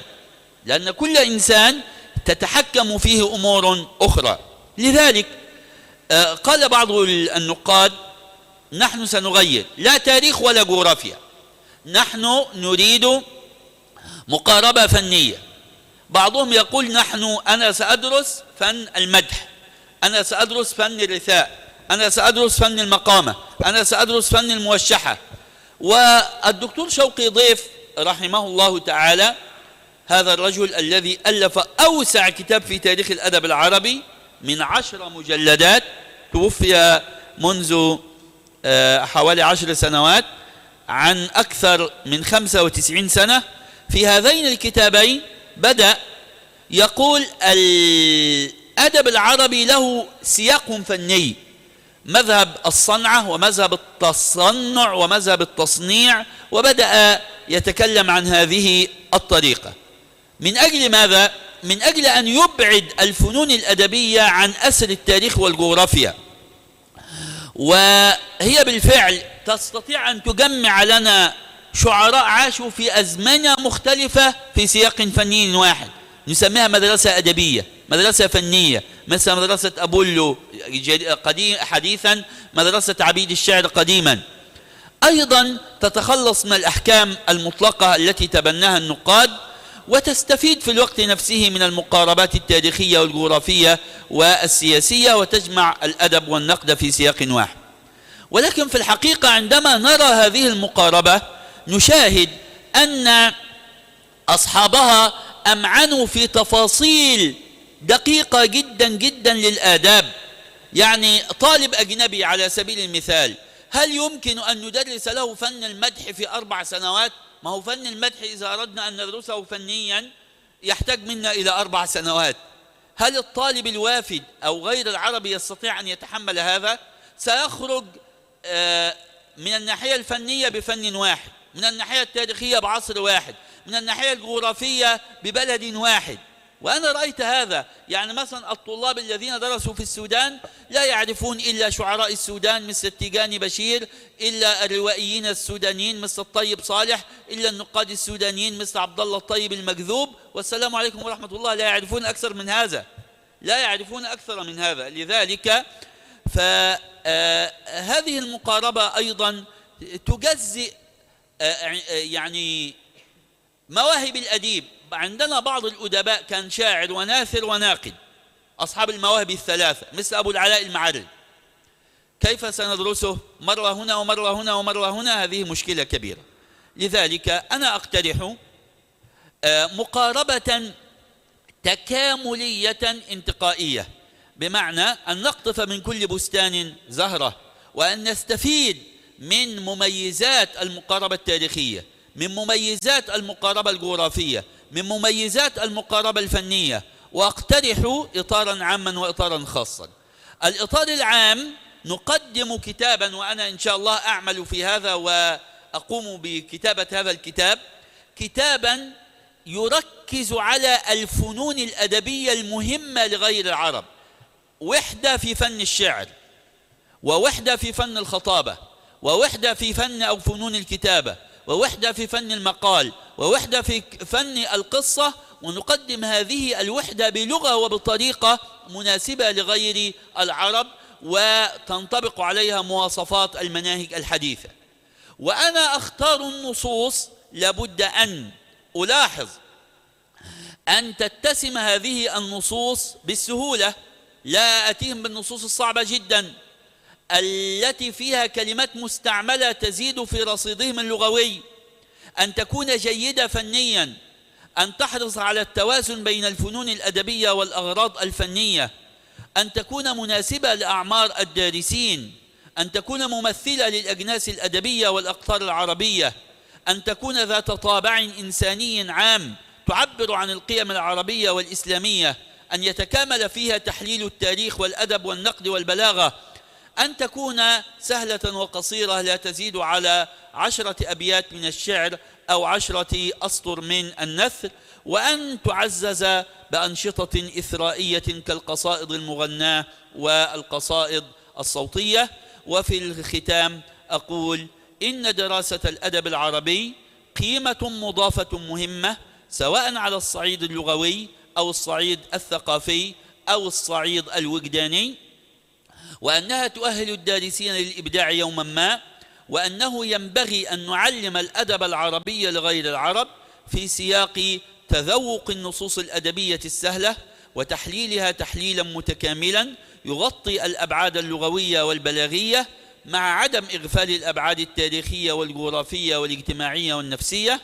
لأن كل إنسان تتحكم فيه أمور أخرى. لذلك قال بعض النقاد: نحن سنغير، لا تاريخ ولا جغرافيا، نحن نريد مقاربة فنية. بعضهم يقول أنا سأدرس فن المدح، أنا سأدرس فن الرثاء، أنا سأدرس فن المقامة، أنا سأدرس فن الموشحة. والدكتور شوقي ضيف رحمه الله تعالى، هذا الرجل الذي ألف أوسع كتاب في تاريخ الأدب العربي من 10 مجلدات، توفي منذ حوالي 10 سنوات، عن أكثر من 95 سنة. في هذين الكتابين بدأ يقول الأدب العربي له سياق فني، مذهب الصنعة ومذهب التصنع ومذهب التصنيع، وبدأ يتكلم عن هذه الطريقة. من أجل ماذا؟ من أجل أن يبعد الفنون الأدبية عن أسر التاريخ والجغرافيا. وهي بالفعل تستطيع أن تجمع لنا شعراء عاشوا في أزمنة مختلفة في سياق فني واحد، نسميها مدرسة أدبية، مدرسة فنية، مثل مدرسة أبولو حديثا، مدرسة عبيد الشعر قديما. أيضا تتخلص من الأحكام المطلقة التي تبناها النقاد، وتستفيد في الوقت نفسه من المقاربات التاريخية والجغرافية والسياسية، وتجمع الأدب والنقد في سياق واحد. ولكن في الحقيقة عندما نرى هذه المقاربة نشاهد أن أصحابها أمعنوا في تفاصيل دقيقة جدا جدا للآداب. يعني طالب أجنبي على سبيل المثال، هل يمكن أن ندرس له فن المدح في 4 سنوات؟ ما هو فن المدح إذا أردنا أن ندرسه فنيا يحتاج منا إلى 4 سنوات. هل الطالب الوافد أو غير العربي يستطيع أن يتحمل هذا؟ سيخرج من الناحية الفنية بفن واحد، من الناحية التاريخية بعصر واحد، من الناحية الجغرافية ببلد واحد. وأنا رأيت هذا. يعني مثلا الطلاب الذين درسوا في السودان لا يعرفون إلا شعراء السودان مثل التيجاني بشير، إلا الروائيين السودانيين مثل الطيب صالح، إلا النقاد السودانيين مثل عبد الله الطيب المكذوب، والسلام عليكم ورحمة الله. لا يعرفون أكثر من هذا، لا يعرفون أكثر من هذا. لذلك فهذه المقاربة أيضا تجزئ يعني مواهب الأديب. عندنا بعض الأدباء كان شاعر وناثر وناقد، أصحاب المواهب الثلاثة، مثل أبو العلاء المعري. كيف سندرسه مرة هنا ومرة هنا ومرة هنا؟ هذه مشكلة كبيرة. لذلك أنا أقترح مقاربة تكاملية انتقائية، بمعنى أن نقطف من كل بستان زهرة، وأن نستفيد من مميزات المقاربة التاريخية، من مميزات المقاربة الجغرافية، من مميزات المقاربة الفنية. وأقترح إطارا عاما وإطارا خاصا. الإطار العام نقدم كتابا، وأنا إن شاء الله أعمل في هذا وأقوم بكتابة هذا الكتاب، كتابا يركز على الفنون الأدبية المهمة لغير العرب. وحدة في فن الشعر، ووحدة في فن الخطابة، ووحدة في فن أو فنون الكتابة، ووحدة في فن المقال، ووحدة في فن القصة، ونقدم هذه الوحدة بلغة وبطريقة مناسبة لغير العرب وتنطبق عليها مواصفات المناهج الحديثة. وأنا أختار النصوص لابد أن ألاحظ أن تتسم هذه النصوص بالسهولة، لا أتيهم بالنصوص الصعبة جدا التي فيها كلمات مستعملة تزيد في رصيدهم اللغوي، أن تكون جيدة فنيا، أن تحرص على التوازن بين الفنون الأدبية والأغراض الفنية، أن تكون مناسبة لأعمار الدارسين، أن تكون ممثلة للأجناس الأدبية والأقطار العربية، أن تكون ذات طابع إنساني عام تعبر عن القيم العربية والإسلامية، أن يتكامل فيها تحليل التاريخ والأدب والنقد والبلاغة، أن تكون سهلة وقصيرة لا تزيد على 10 أبيات من الشعر أو 10 أسطر من النثر، وأن تعزز بأنشطة إثرائية كالقصائد المغناة والقصائد الصوتية. وفي الختام أقول إن دراسة الأدب العربي قيمة مضافة مهمة، سواء على الصعيد اللغوي أو الصعيد الثقافي أو الصعيد الوجداني، وأنها تؤهل الدارسين للإبداع يوما ما، وأنه ينبغي أن نعلم الأدب العربي لغير العرب في سياق تذوق النصوص الأدبية السهلة وتحليلها تحليلا متكاملا يغطي الأبعاد اللغوية والبلاغية مع عدم إغفال الأبعاد التاريخية والجغرافية والاجتماعية والنفسية.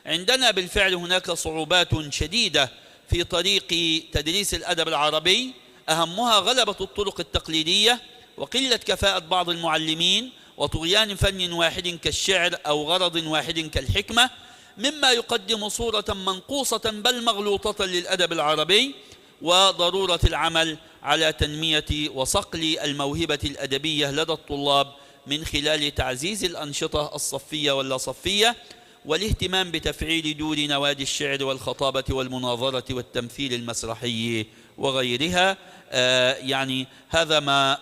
عندنا بالفعل هناك صعوبات شديدة في طريق تدريس الأدب العربي، أهمها غلبة الطرق التقليدية وقلة كفاءة بعض المعلمين وطغيان فن واحد كالشعر أو غرض واحد كالحكمة، مما يقدم صورة منقوصة بل مغلوطة للأدب العربي، وضرورة العمل على تنمية وصقل الموهبة الأدبية لدى الطلاب من خلال تعزيز الأنشطة الصفية واللا صفية، والاهتمام بتفعيل دور نوادي الشعر والخطابة والمناظرة والتمثيل المسرحي وغيرها. يعني هذا ما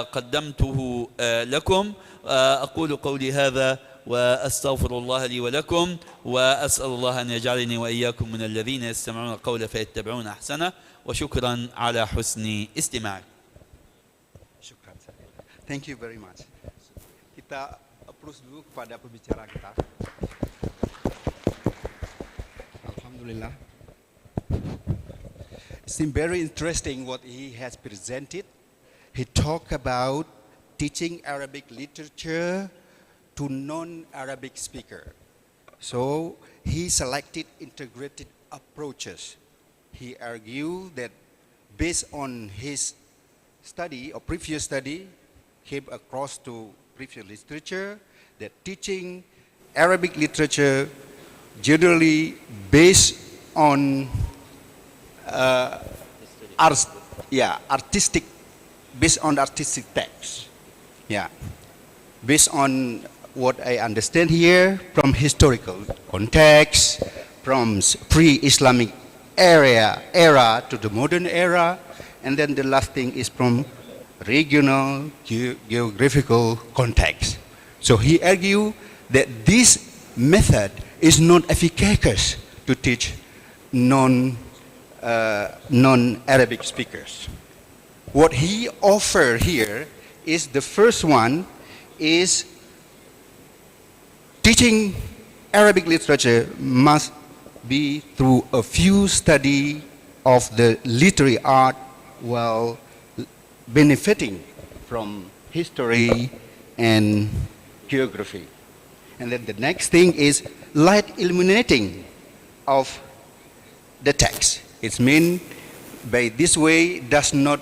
قدمته لكم. أقول قولي هذا وأستغفر الله لي ولكم، وأسأل الله أن يجعلني وإياكم من الذين يستمعون القول فيتبعون أحسنه، وشكرا على حسن استماعكم. Syukran. Thank you very much. Kita approve dulu kepada pembicara kita. Alhamdulillah. It seems very interesting what he has presented. He talked about teaching Arabic literature to non-Arabic speaker. So he selected integrated approaches. He argued that based on his study or previous study, came across to previous literature that teaching Arabic literature generally based on artistic, based on artistic texts. Yeah, based on what I understand here from historical context, from pre-Islamic era to the modern era, and then the last thing is from regional geographical context. So he argued that this method is not efficacious to teach non-Arabic speakers. What he offered here is the first one is teaching Arabic literature must be through a few study of the literary art while benefiting from history and geography. And then the next thing is light illuminating of the text. It's mean by this way does not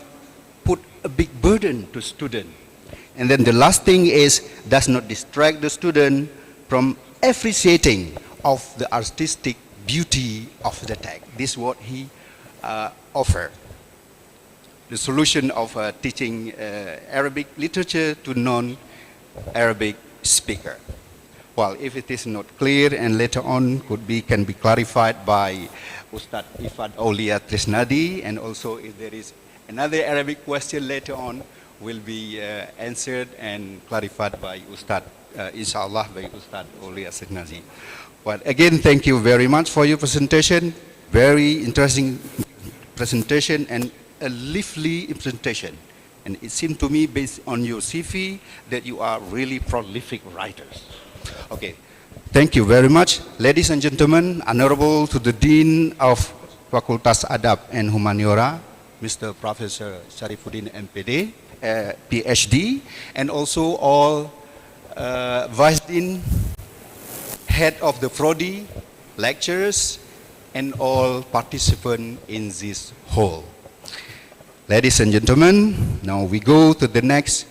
put a big burden to student. And then the last thing is does not distract the student from appreciating of the artistic beauty of the text. This is what he offered. The solution of teaching Arabic literature to non-Arabic speaker. Well, if it is not clear and later on can be clarified by Ustad Ifad Aulia Trisnadi, and also if there is another Arabic question later on, will be answered and clarified by Ustad, inshallah, by Ustad Oli Asignazi. But again, thank you very much for your presentation. Very interesting presentation and a lively presentation. And it seemed to me, based on your CV, that you are really prolific writers. Okay, thank you very much. Ladies and gentlemen, honorable to the Dean of Fakultas Adab and Humaniora, Mr. Professor Sharifuddin MPD, PhD, and also all Vice Dean, Head of the Prodi, lecturers, and all participants in this hall. Ladies and gentlemen, now we go to the next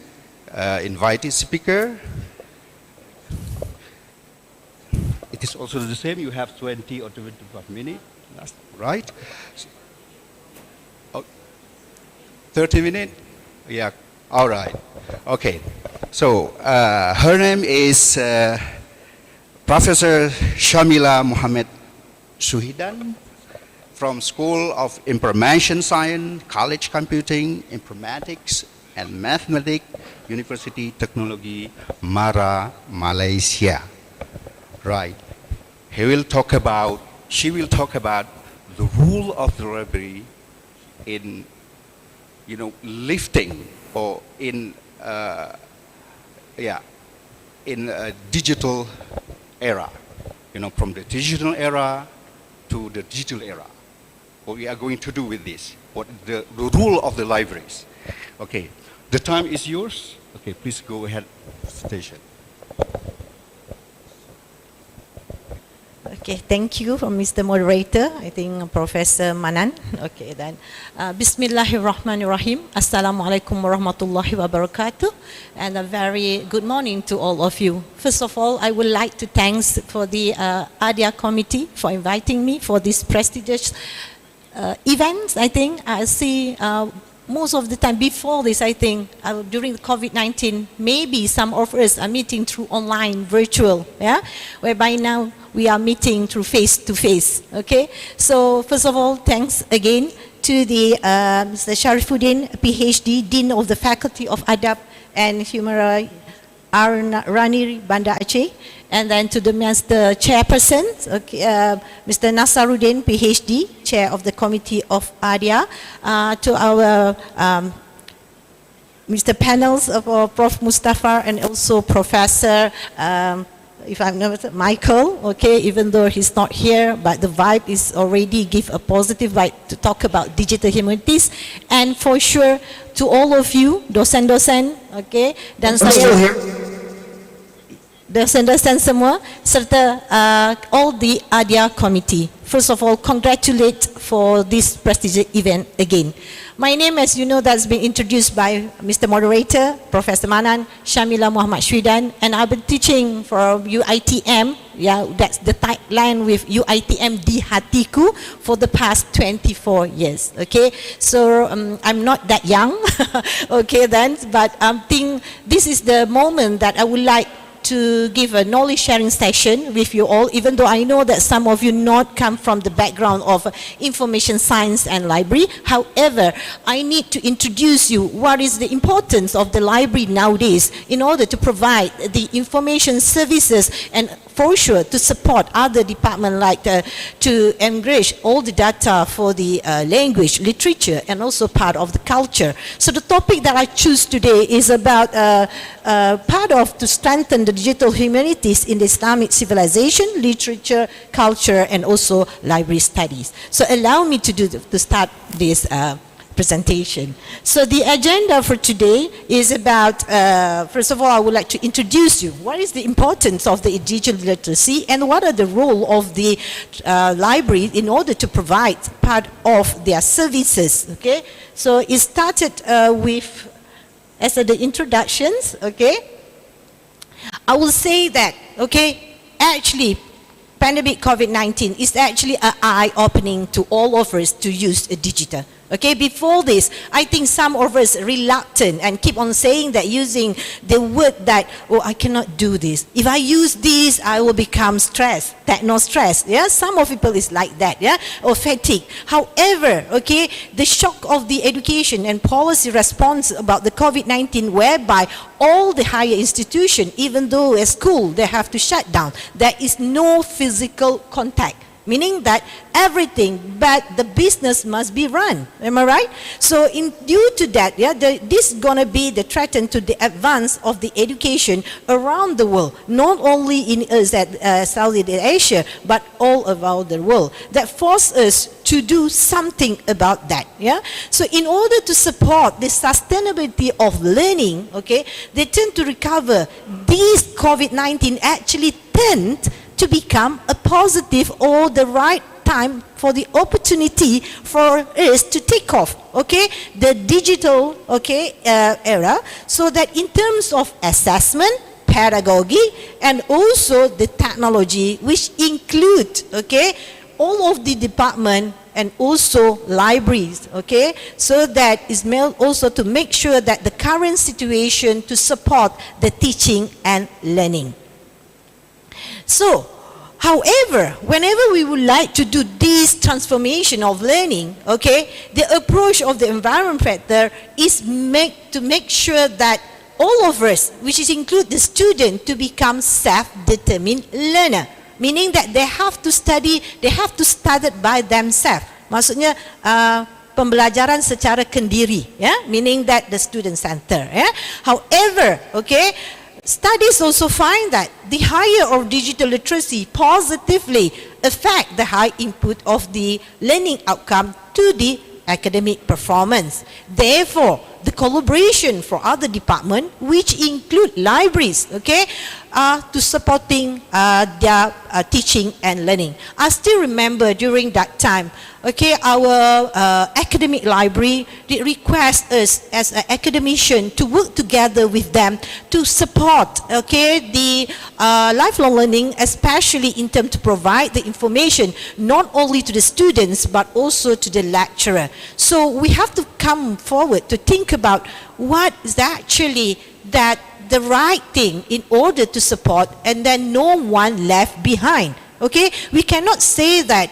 invited speaker. It is also the same, you have 20 or 25 minutes, right? 30 minutes? Yeah, all right. Okay, so her name is Professor Shamila Muhammad Suhidan from School of Information Science, College Computing, Informatics, and Mathematics, University Technology, Mara, Malaysia. Right. She will talk about the role of the library in, lifting or in a digital era, from the digital era to the digital era. What we are going to do with this, what the role of the libraries. Okay, the time is yours. Okay, please go ahead, station. Okay, thank you from Mr. Moderator, I think Professor Manan. Okay then, Bismillahirrahmanirrahim. Assalamualaikum warahmatullahi wabarakatuh. And a very good morning to all of you. First of all, I would like to thank for the Adia committee for inviting me for this prestigious event. I think I see most of the time before this, I think during the COVID-19, maybe some of us are meeting through online, virtual, yeah, whereby now we are meeting through face-to-face, okay? So first of all, thanks again to the Mr. Sharifuddin, PhD, Dean of the Faculty of Adab and Humaniora, Ar-Raniry, BANDA Aceh, and then to the Master Chairperson, okay, Mr. Nasaruddin, PhD, Chair of the Committee of Adia, to our Mr. Panels of Prof. Mustafa and also Professor if I'm not Michael, okay, even though he's not here, but the vibe is already give a positive vibe to talk about digital humanities. And for sure, to all of you, dosen-dosen, okay, dan I'm still here. dosen-dosen semua, serta all the Adia committee. First of all, congratulate for this prestigious event again. My name, as you know, that's been introduced by Mr. Moderator, Professor Manan, Shamila Muhammad Shwidan, and I've been teaching for UITM, yeah, that's the tagline with UITM di hatiku for the past 24 years, okay? So I'm not that young, okay then, but I think this is the moment that I would like to give a knowledge sharing session with you all, even though I know that some of you not come from the background of information science and library. However, I need to introduce you what is the importance of the library nowadays in order to provide the information services and for sure to support other departments like to enrich all the data for the language, literature, and also part of the culture. So the topic that I choose today is about part of to strengthen the digital humanities in the Islamic civilization, literature, culture, and also library studies. So allow me to start this presentation. So the agenda for today is about, first of all, I would like to introduce you. What is the importance of the digital literacy and what are the role of the library in order to provide part of their services, okay? So it started with, as the introductions, okay? I will say that, okay, actually, pandemic COVID-19 is actually an eye-opening to all of us to use a digital. Okay, before this, I think some of us reluctant and keep on saying that, using the word that, oh, I cannot do this. If I use this, I will become stressed, techno-stressed. Yeah, some of people is like that, yeah, or fatigue. However, okay, the shock of the education and policy response about the COVID-19, whereby all the higher institution, even though a school, they have to shut down. There is no physical contact. Meaning that everything but the business must be run. Am I right? So due to that, yeah, this is going to be the threat to the advance of the education around the world, not only in Southeast Asia, but all around the world. That force us to do something about that. Yeah. So in order to support the sustainability of learning, okay, they tend to recover. These COVID-19 actually tend to become a positive or the right time for the opportunity for us to take off, okay, the digital, okay, era, so that in terms of assessment, pedagogy, and also the technology, which include, okay, all of the department and also libraries, okay, so that is also to make sure that the current situation to support the teaching and learning. So, however, whenever we would like to do this transformation of learning, okay, the approach of the environment factor is to make sure that all of us, which is include the student, to become self-determined learner. Meaning that they have to study it by themselves. Maksudnya, pembelajaran secara kendiri, yeah? Meaning that the student center. Yeah? However, okay, studies also find that the higher of digital literacy positively affect the high input of the learning outcome to the academic performance. Therefore, the collaboration for other departments, which include libraries, okay, to supporting their teaching and learning. I still remember during that time, okay, our academic library did request us as an academician to work together with them to support, okay, the lifelong learning, especially in terms to provide the information not only to the students but also to the lecturer. So we have to come forward to think about what is actually that the right thing in order to support, and then no one left behind. Okay, we cannot say that,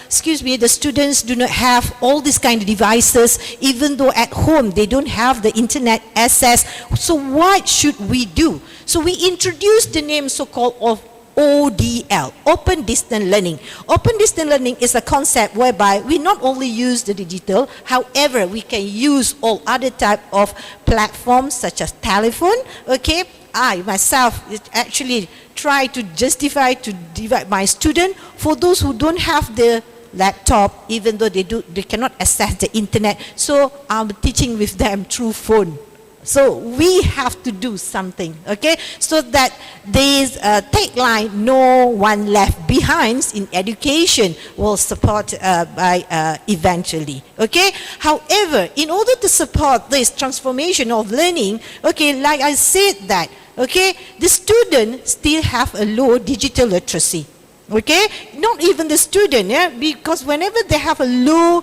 excuse me, the students do not have all these kind of devices, even though at home they don't have the internet access. So what should we do? So we introduced the name so-called of ODL, Open Distance Learning. Open Distance Learning is a concept whereby we not only use the digital, however, we can use all other type of platforms such as telephone, okay. I myself actually try to justify to divide my student for those who don't have the laptop, even though they cannot access the internet. So I'm teaching with them through phone. So we have to do something, okay, so that this tagline, no one left behind in education, will support by eventually, okay. However, in order to support this transformation of learning, okay, like I said that, okay, the student still have a low digital literacy. Okay, not even the student, yeah, because whenever they have a low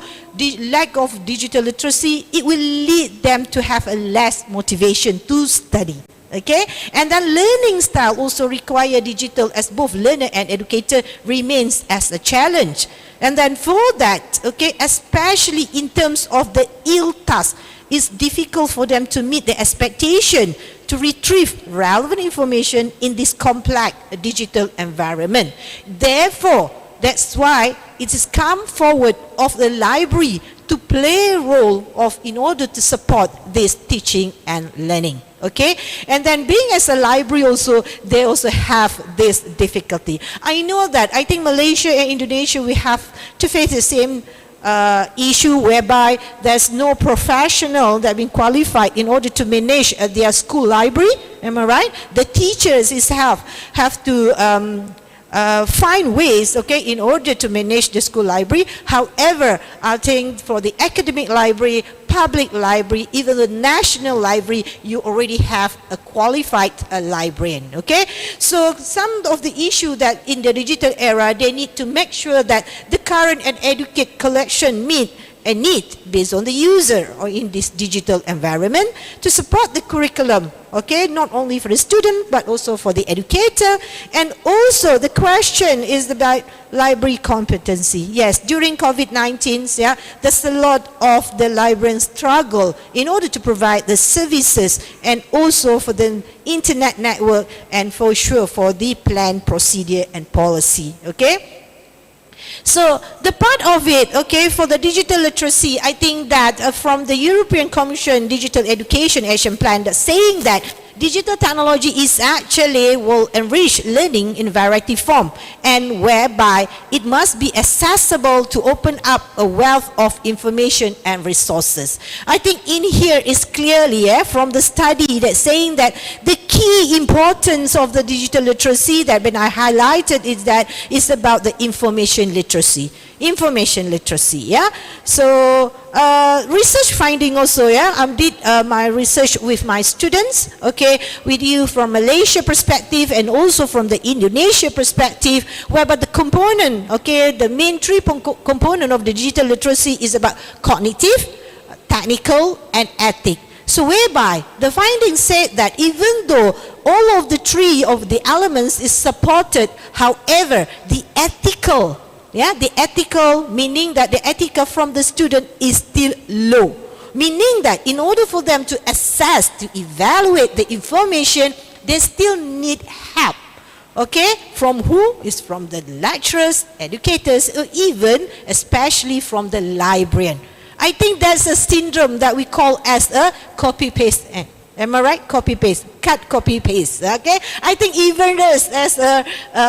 lack of digital literacy, it will lead them to have a less motivation to study. Okay, and then learning style also require digital, as both learner and educator remains as a challenge. And then for that, okay, especially in terms of the ill task, it's difficult for them to meet the expectation to retrieve relevant information in this complex digital environment. Therefore, that's why it is come forward of the library to play a role of in order to support this teaching and learning. Okay, and then being as a library also, they also have this difficulty. I know that I think Malaysia and Indonesia, we have to face the same issue whereby there's no professional that have been qualified in order to manage their school library. Am I right? The teachers have to find ways, okay, in order to manage the school library. However, I think for the academic library, public library, even the national library, you already have a qualified librarian, okay? So some of the issue that in the digital era, they need to make sure that the current and educate collection meet a need based on the user or in this digital environment to support the curriculum, okay, not only for the student but also for the educator. And also the question is about library competency. Yes, during COVID-19, yeah, there's a lot of the librarians struggle in order to provide the services and also for the internet network and for sure for the plan, procedure and policy, okay. So the part of it, okay, for the digital literacy, I think that from the European Commission Digital Education Action Plan, that's saying that digital technology is actually will enrich learning in variety form and whereby it must be accessible to open up a wealth of information and resources. I think in here is clearly from the study that's saying that the key importance of the digital literacy that when I highlighted is that it's about the information literacy. Information literacy, yeah. So research finding also, yeah. I did my research with my students, okay, with you from Malaysia perspective and also from the Indonesia perspective, whereby the component, okay, the main three component of the digital literacy is about cognitive, technical, and ethic. So whereby the findings said that even though all of the three of the elements is supported, however, the ethical, yeah, the ethical, meaning that the ethical from the student is still low. Meaning that in order for them to assess, to evaluate the information, they still need help. Okay? From who? Is from the lecturers, educators, or even, especially from the librarian. I think that's a syndrome that we call as a copy-paste. Am I right? Copy-paste. Cut, copy-paste. Okay? I think even us as a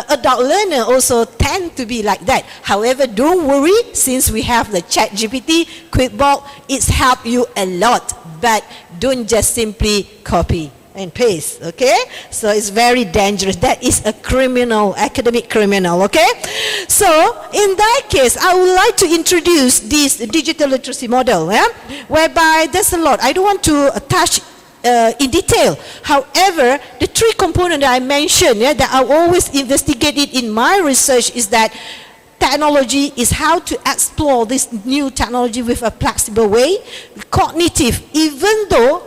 adult learner also tend to be like that. However, don't worry, since we have the ChatGPT, QuickBook, it's helped you a lot. But don't just simply copy and paste, okay? So it's very dangerous. That is a criminal, academic criminal, okay? So in that case, I would like to introduce this digital literacy model, yeah? Whereby there's a lot. I don't want to touch in detail. However, the three components that I mentioned, yeah, that I always investigated in my research is that technology is how to explore this new technology with a flexible way. Cognitive, even though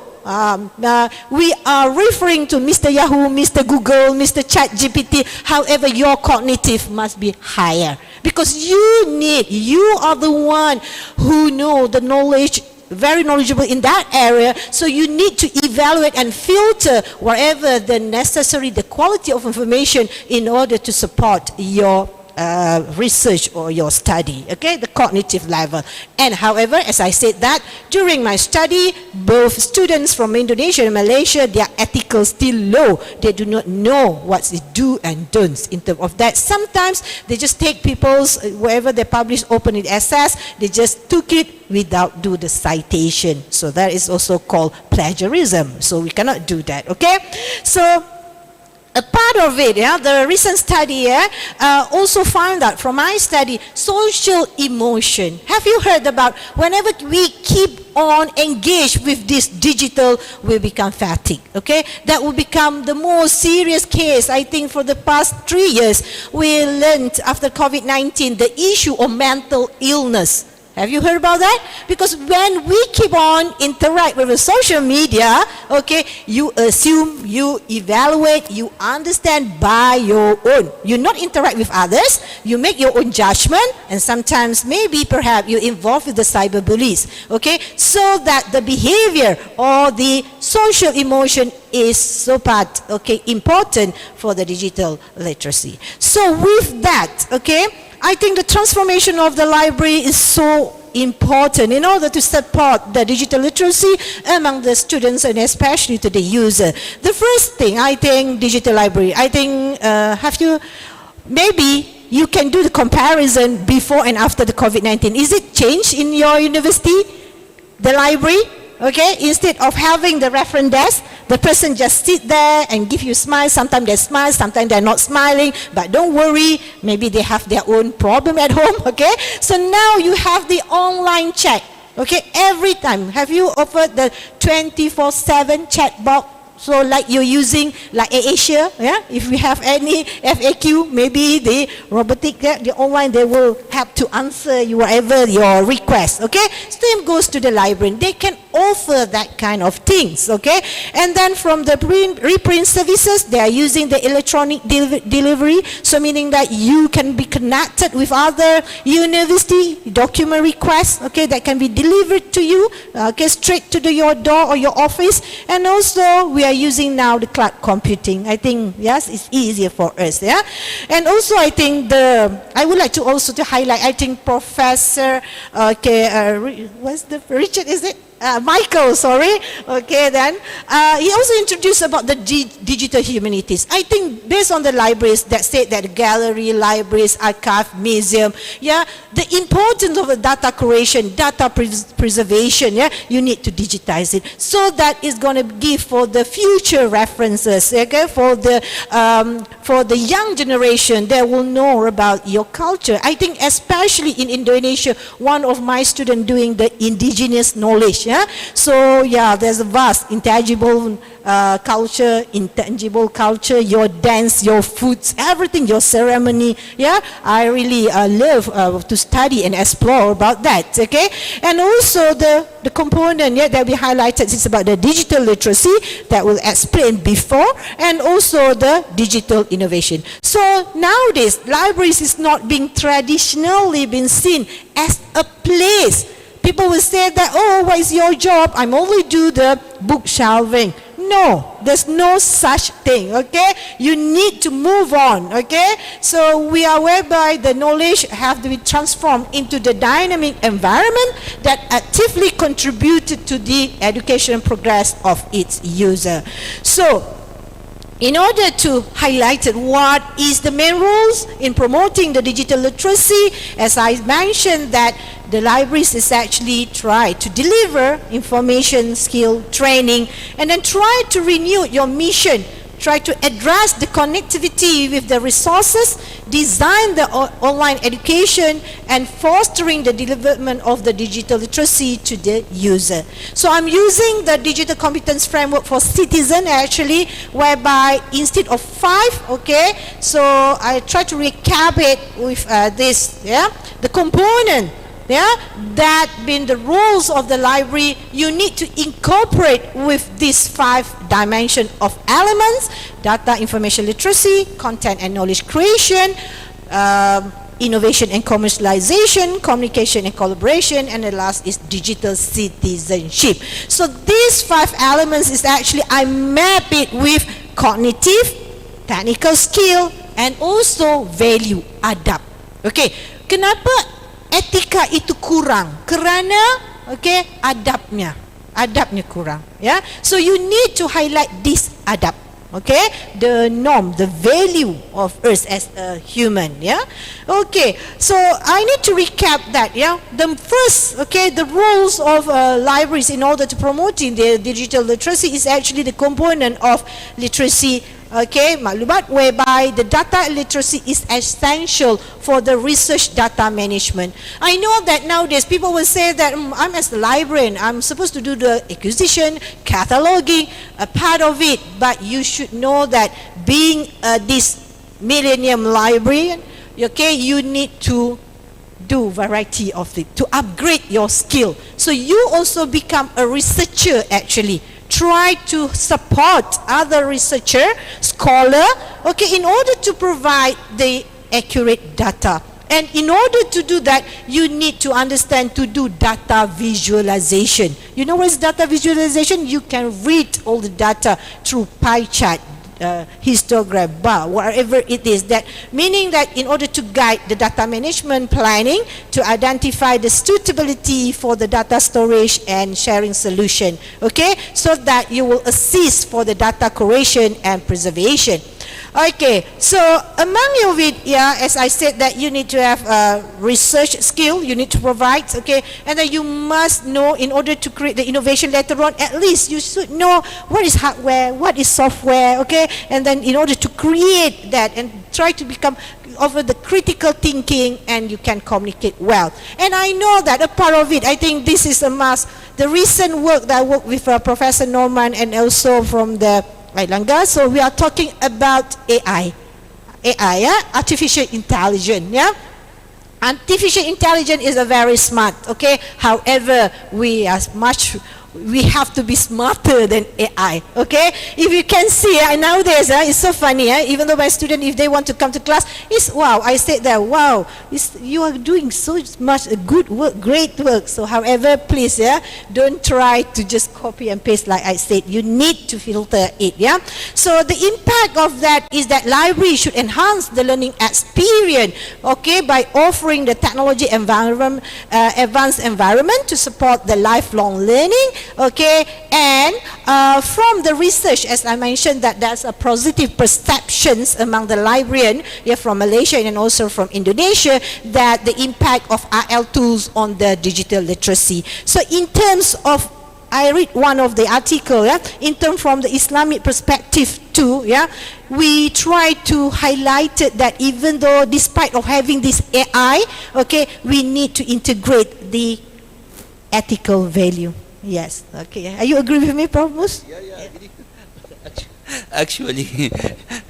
we are referring to Mr. Yahoo, Mr. Google, Mr. ChatGPT. However, your cognitive must be higher because you are the one who know the knowledge, very knowledgeable in that area. So you need to evaluate and filter wherever the necessary, the quality of information in order to support your research or your study, okay, the cognitive level. And however, as I said that, during my study, both students from Indonesia and Malaysia, their ethical still low. They do not know what's the do and don'ts in terms of that. Sometimes they just take people's, wherever they publish, open it access, they just took it without do the citation. So that is also called plagiarism. So we cannot do that, okay? So a part of it, yeah, the recent study also found out from my study, social emotion. Have you heard about whenever we keep on engaged with this digital, we become fatigued, okay? That will become the most serious case. I think for the past 3 years, we learned after COVID-19 the issue of mental illness. Have you heard about that? Because when we keep on interact with the social media, okay, you assume, you evaluate, you understand by your own. You not interact with others, you make your own judgment, and sometimes maybe perhaps you involve with the cyber bullies, okay, so that the behavior or the social emotion is so part, okay, important for the digital literacy. So with that, okay, I think the transformation of the library is so important in order to support the digital literacy among the students and especially to the user. The first thing, I think, digital library, I think, maybe you can do the comparison before and after the COVID-19. Is it changed in your university, the library? Okay, instead of having the reference desk, the person just sit there and give you smile. Sometimes they smile, sometimes they're not smiling. But don't worry, maybe they have their own problem at home, okay? So now you have the online chat, okay? Every time, have you offered the 24/7 chat box So like you're using like Asia, yeah. If we have any FAQ, maybe the robotic, the online, they will have to answer you whatever your request. Okay. Same goes to the library. They can offer that kind of things. Okay. And then from the reprint services, they are using the electronic delivery. So meaning that you can be connected with other university document requests. Okay, that can be delivered to you. Okay, straight to your door or your office. And also we are using now the cloud computing. I think yes, it's easier for us. Yeah, and also I think I would like to also to highlight. I think Professor what's the Richard? Is it? Michael, sorry. Okay, then he also introduced about the digital humanities. I think based on the libraries that said that gallery, libraries, archive, museum, yeah, the importance of the data creation, data preservation, yeah, you need to digitize it so that it's going to give for the future references, okay, for the young generation that will know about your culture. I think especially in Indonesia, one of my students doing the indigenous knowledge. Yeah? So yeah, there's a vast intangible culture, intangible culture, your dance, your foods, everything, your ceremony. Yeah, I really love to study and explore about that. Okay, and also the component that we highlighted is about the digital literacy that we explained before, and also the digital innovation. So nowadays, libraries is not being traditionally been seen as a place. People will say that, oh, what is your job? I'm only do the book shelving. No, there's no such thing, okay? You need to move on, okay? So we are whereby the knowledge have to be transformed into the dynamic environment that actively contributed to the education progress of its user. So, in order to highlight what is the main roles in promoting the digital literacy, as I mentioned that the libraries is actually try to deliver information, skill, training, and then try to renew your mission, try to address the connectivity with the resources, design the online education, and fostering the development of the digital literacy to the user. So I'm using the digital competence framework for citizen actually, whereby instead of 5, okay, so I try to recap it with this, yeah, the component, yeah, that being the roles of the library, you need to incorporate with these 5 dimensions of elements: data information literacy, content and knowledge creation, innovation and commercialization, communication and collaboration, and the last is digital citizenship. So these 5 elements is actually, I map it with cognitive, technical skill, and also value, adab. Okay, kenapa etika itu kurang? Kerana okay, adabnya kurang, yeah. So you need to highlight this adab, okay, the norm, the value of us as a human, yeah. Okay, so I need to recap that, yeah. The first, okay, the roles of libraries in order to promoting the digital literacy is actually the component of literacy, okay, maklumat, whereby the data literacy is essential for the research data management. I know that nowadays people will say that I'm as a librarian, I'm supposed to do the acquisition, cataloging, a part of it, but you should know that being this millennium librarian, okay, you need to do variety of it, to upgrade your skill. So you also become a researcher actually. Try to support other researcher, scholar, okay, in order to provide the accurate data. And in order to do that, you need to understand to do data visualization. You know what is data visualization? You can read all the data through pie chart, histogram, bar, whatever it is, that meaning that in order to guide the data management planning, to identify the suitability for the data storage and sharing solution, okay, so that you will assist for the data curation and preservation. Okay, so among your it, yeah, as I said that you need to have a research skill, you need to provide, okay, and then you must know in order to create the innovation later on, at least you should know what is hardware, what is software, okay, and then in order to create that and try to become over the critical thinking, and you can communicate well. And I know that a part of it, I think this is a must, the recent work that I worked with Professor Norman and also from the Ailanga, so we are talking about AI, yeah? Artificial intelligence, yeah? Artificial intelligence is a very smart, okay? However, we have to be smarter than AI, okay? If you can see, nowadays, it's so funny, even though my student, if they want to come to class, it's wow, I said that, wow, you are doing so much good work, great work. So however, please, don't try to just copy and paste like I said. You need to filter it, yeah? So the impact of that is that library should enhance the learning experience, okay, by offering the technology environment, advanced environment to support the lifelong learning. Okay, and from the research, as I mentioned, that there's a positive perceptions among the librarian, from Malaysia and also from Indonesia, that the impact of RL tools on the digital literacy. So in terms of, I read one of the article, in terms from the Islamic perspective too, we try to highlight it that even though despite of having this AI, okay, we need to integrate the ethical value. Yes, okay. Are you agree with me, Prof. Mus? Yeah. Actually,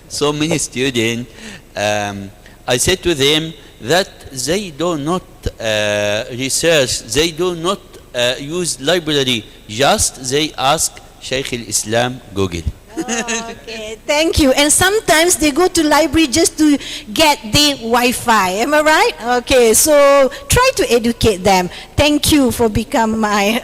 so many students, I said to them that they do not research, they do not use library, just they ask Shaykh al-Islam Google. Okay, thank you. And sometimes they go to library just to get the Wi-Fi. Am I right? Okay, so try to educate them. Thank you for becoming my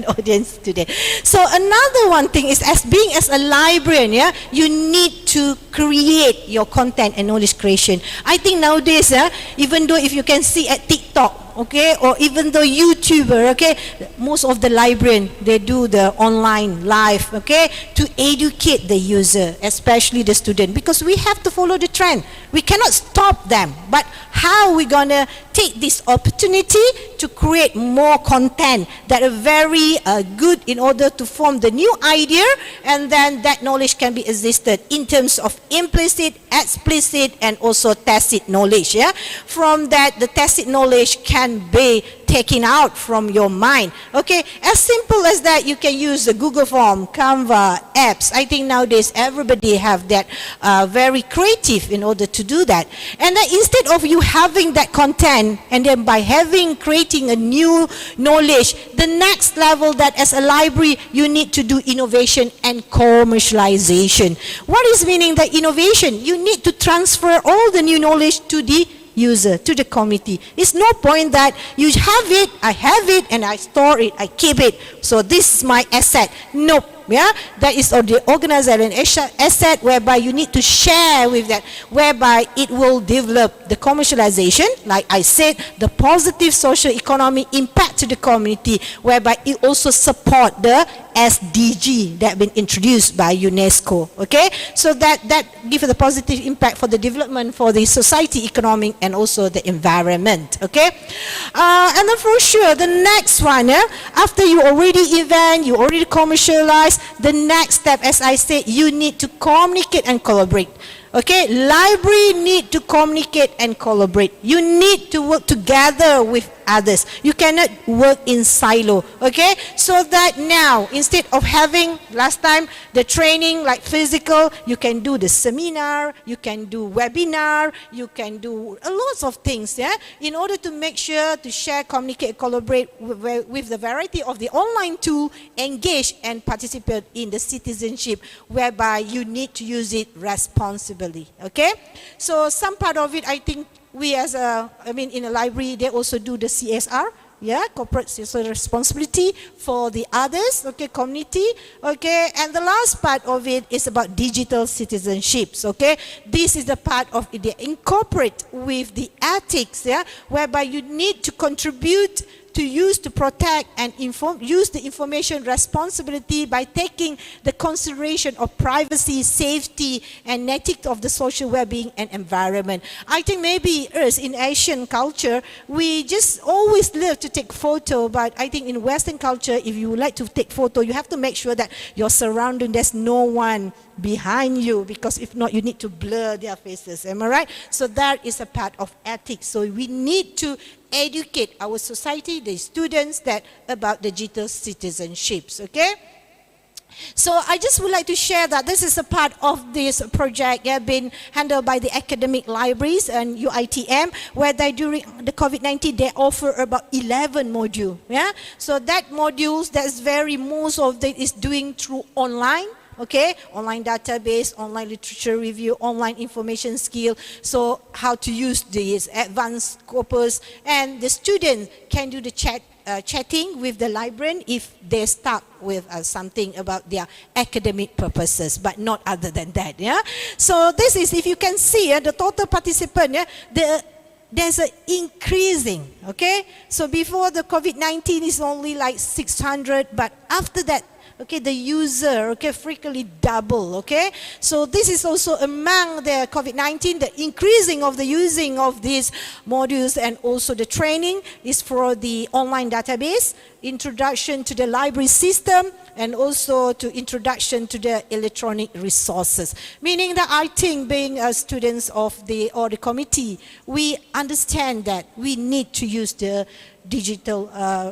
audience today. So another one thing is, as a librarian, you need to create your content and knowledge creation. I think nowadays, even though if you can see at TikTok, okay, or even though YouTuber, okay, most of the librarian, they do the online live, okay, to educate the user, especially the student, because we have to follow the trend. We cannot stop them, but how we gonna take this opportunity to create more content that are very good in order to form the new idea, and then that knowledge can be existed in terms of implicit, explicit, and also tacit knowledge. From that, the tacit knowledge can be taken out from your mind. Okay, as simple as that, you can use the Google Form, Canva, apps. I think nowadays everybody have that very creative in order to do that. And then instead of you having that content, and then by creating a new knowledge, the next level that as a library you need to do innovation and commercialization. What is meaning that innovation? You need to transfer all the new knowledge to the user, to the community. It's no point that you have it, I have it, and I store it, I keep it, so this is my asset. Nope. That is the organization asset, whereby you need to share with that, whereby it will develop the commercialization, like I said, the positive social economic impact to the community, whereby it also support the SDG that have been introduced by UNESCO. Okay, so that gives the positive impact for the development for the society, economic, and also the environment. Okay, and then for sure the next one, after you already event, you already commercialize, the next step, as I said, you need to communicate and collaborate. Okay, library need to communicate and collaborate. You need to work together with others. You cannot work in silo. Okay, so that now instead of having last time the training like physical, you can do the seminar, you can do webinar, you can do a lot of things, in order to make sure to share, communicate, collaborate with the variety of the online tool, engage and participate in the citizenship, whereby you need to use it responsibly. Okay, so some part of it, I think we as in a library, they also do the CSR, corporate social responsibility for the others, okay, community, okay, and the last part of it is about digital citizenships, okay. This is the part of it, they incorporate with the ethics, whereby you need to contribute to use, to protect and use the information responsibility by taking the consideration of privacy, safety, and ethics of the social well-being and environment. I think maybe us in Asian culture, we just always live to take photo, but I think in Western culture, if you would like to take photo, you have to make sure that your surrounding, there's no one behind you, because if not, you need to blur their faces. Am I right? So that is a part of ethics. So we need to educate our society, the students, that about digital citizenships, okay? So I just would like to share that this is a part of this project being handled by the academic libraries and UITM, where they during the COVID-19 they offer about 11 modules. Yeah, so that modules that's very most of it is doing through online. Okay, online database, online literature review, online information skill. So how to use these advanced corpus, and the student can do the chatting with the librarian if they stuck with something about their academic purposes, but not other than that. Yeah. So this is, if you can see, the total participant. Yeah, there's an increasing. Okay. So before the COVID-19 is only like 600, but after that, okay, the user, okay, frequently double, okay. So this is also among the COVID-19, the increasing of the using of these modules, and also the training is for the online database, introduction to the library system, and also to introduction to the electronic resources. Meaning that I think being students of the committee, we understand that we need to use the digital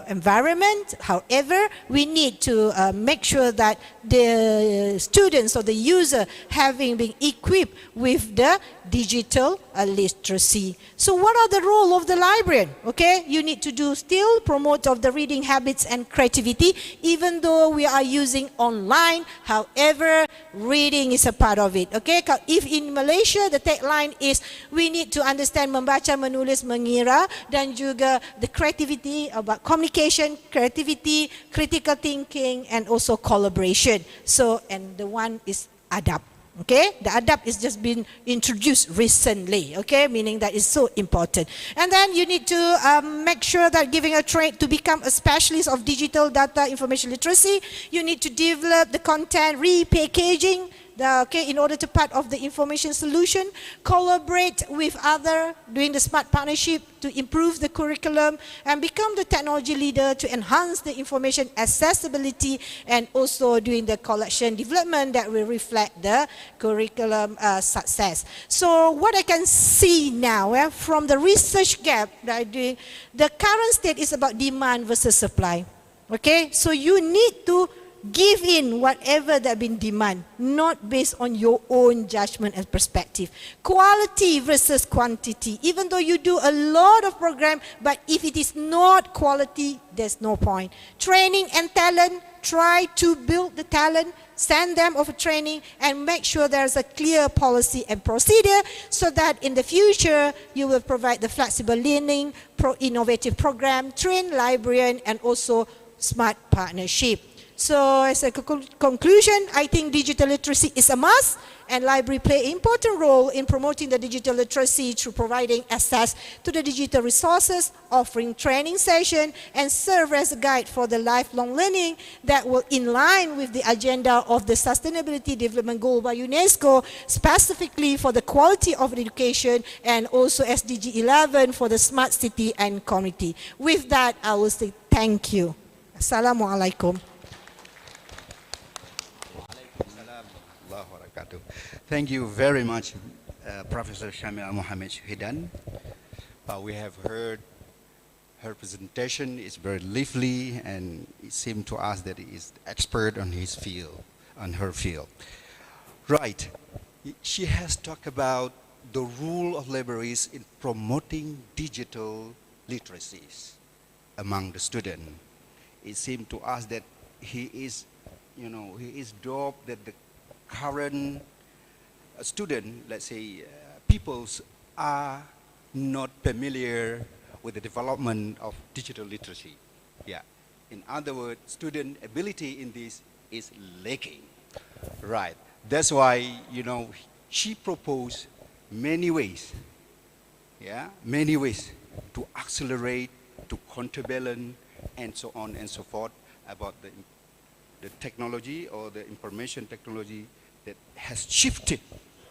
environment. However, we need to make sure that the students or the user having been equipped with the digital literacy. So what are the role of the librarian? Okay, you need to do still promote of the reading habits and creativity, even though we are using online. However, reading is a part of it. Okay, if in Malaysia the tagline is we need to understand membaca, menulis, mengira, dan juga the creativity about communication, creativity, critical thinking, and also collaboration. So, and the one is adab. Okay, the adab is just been introduced recently. Okay, meaning that is so important. And then you need to make sure that giving a train to become a specialist of digital data information literacy, you need to develop the content repackaging. Okay, in order to part of the information solution, collaborate with other, doing the smart partnership to improve the curriculum, and become the technology leader to enhance the information accessibility, and also doing the collection development that will reflect the curriculum success. So what I can see now from the research gap that I do, the current state is about demand versus supply. Okay, so you need to give in whatever that been demand, not based on your own judgment and perspective. Quality versus quantity. Even though you do a lot of program, but if it is not quality, there's no point. Training and talent, try to build the talent, send them over training, and make sure there's a clear policy and procedure so that in the future you will provide the flexible learning, innovative program, train librarian, and also smart partnership. So as a conclusion, I think digital literacy is a must, and library play an important role in promoting the digital literacy through providing access to the digital resources, offering training session, and serve as a guide for the lifelong learning that will in line with the agenda of the Sustainability Development Goal by UNESCO, specifically for the quality of education, and also SDG 11 for the smart city and community. With that, I will say thank you. Assalamualaikum. Thank you very much, Professor Shamila Mohammed Shahidan. We have heard her presentation. It's very lively, and it seemed to us that he is expert on his field, on her field. Right. She has talked about the role of libraries in promoting digital literacies among the students. It seemed to us that he is dope that the current student, let's say, peoples are not familiar with the development of digital literacy. Yeah. In other words, student ability in this is lacking. Right. That's why, she proposed many ways, many ways to accelerate, to counterbalance, and so on and so forth about the technology or the information technology that has shifted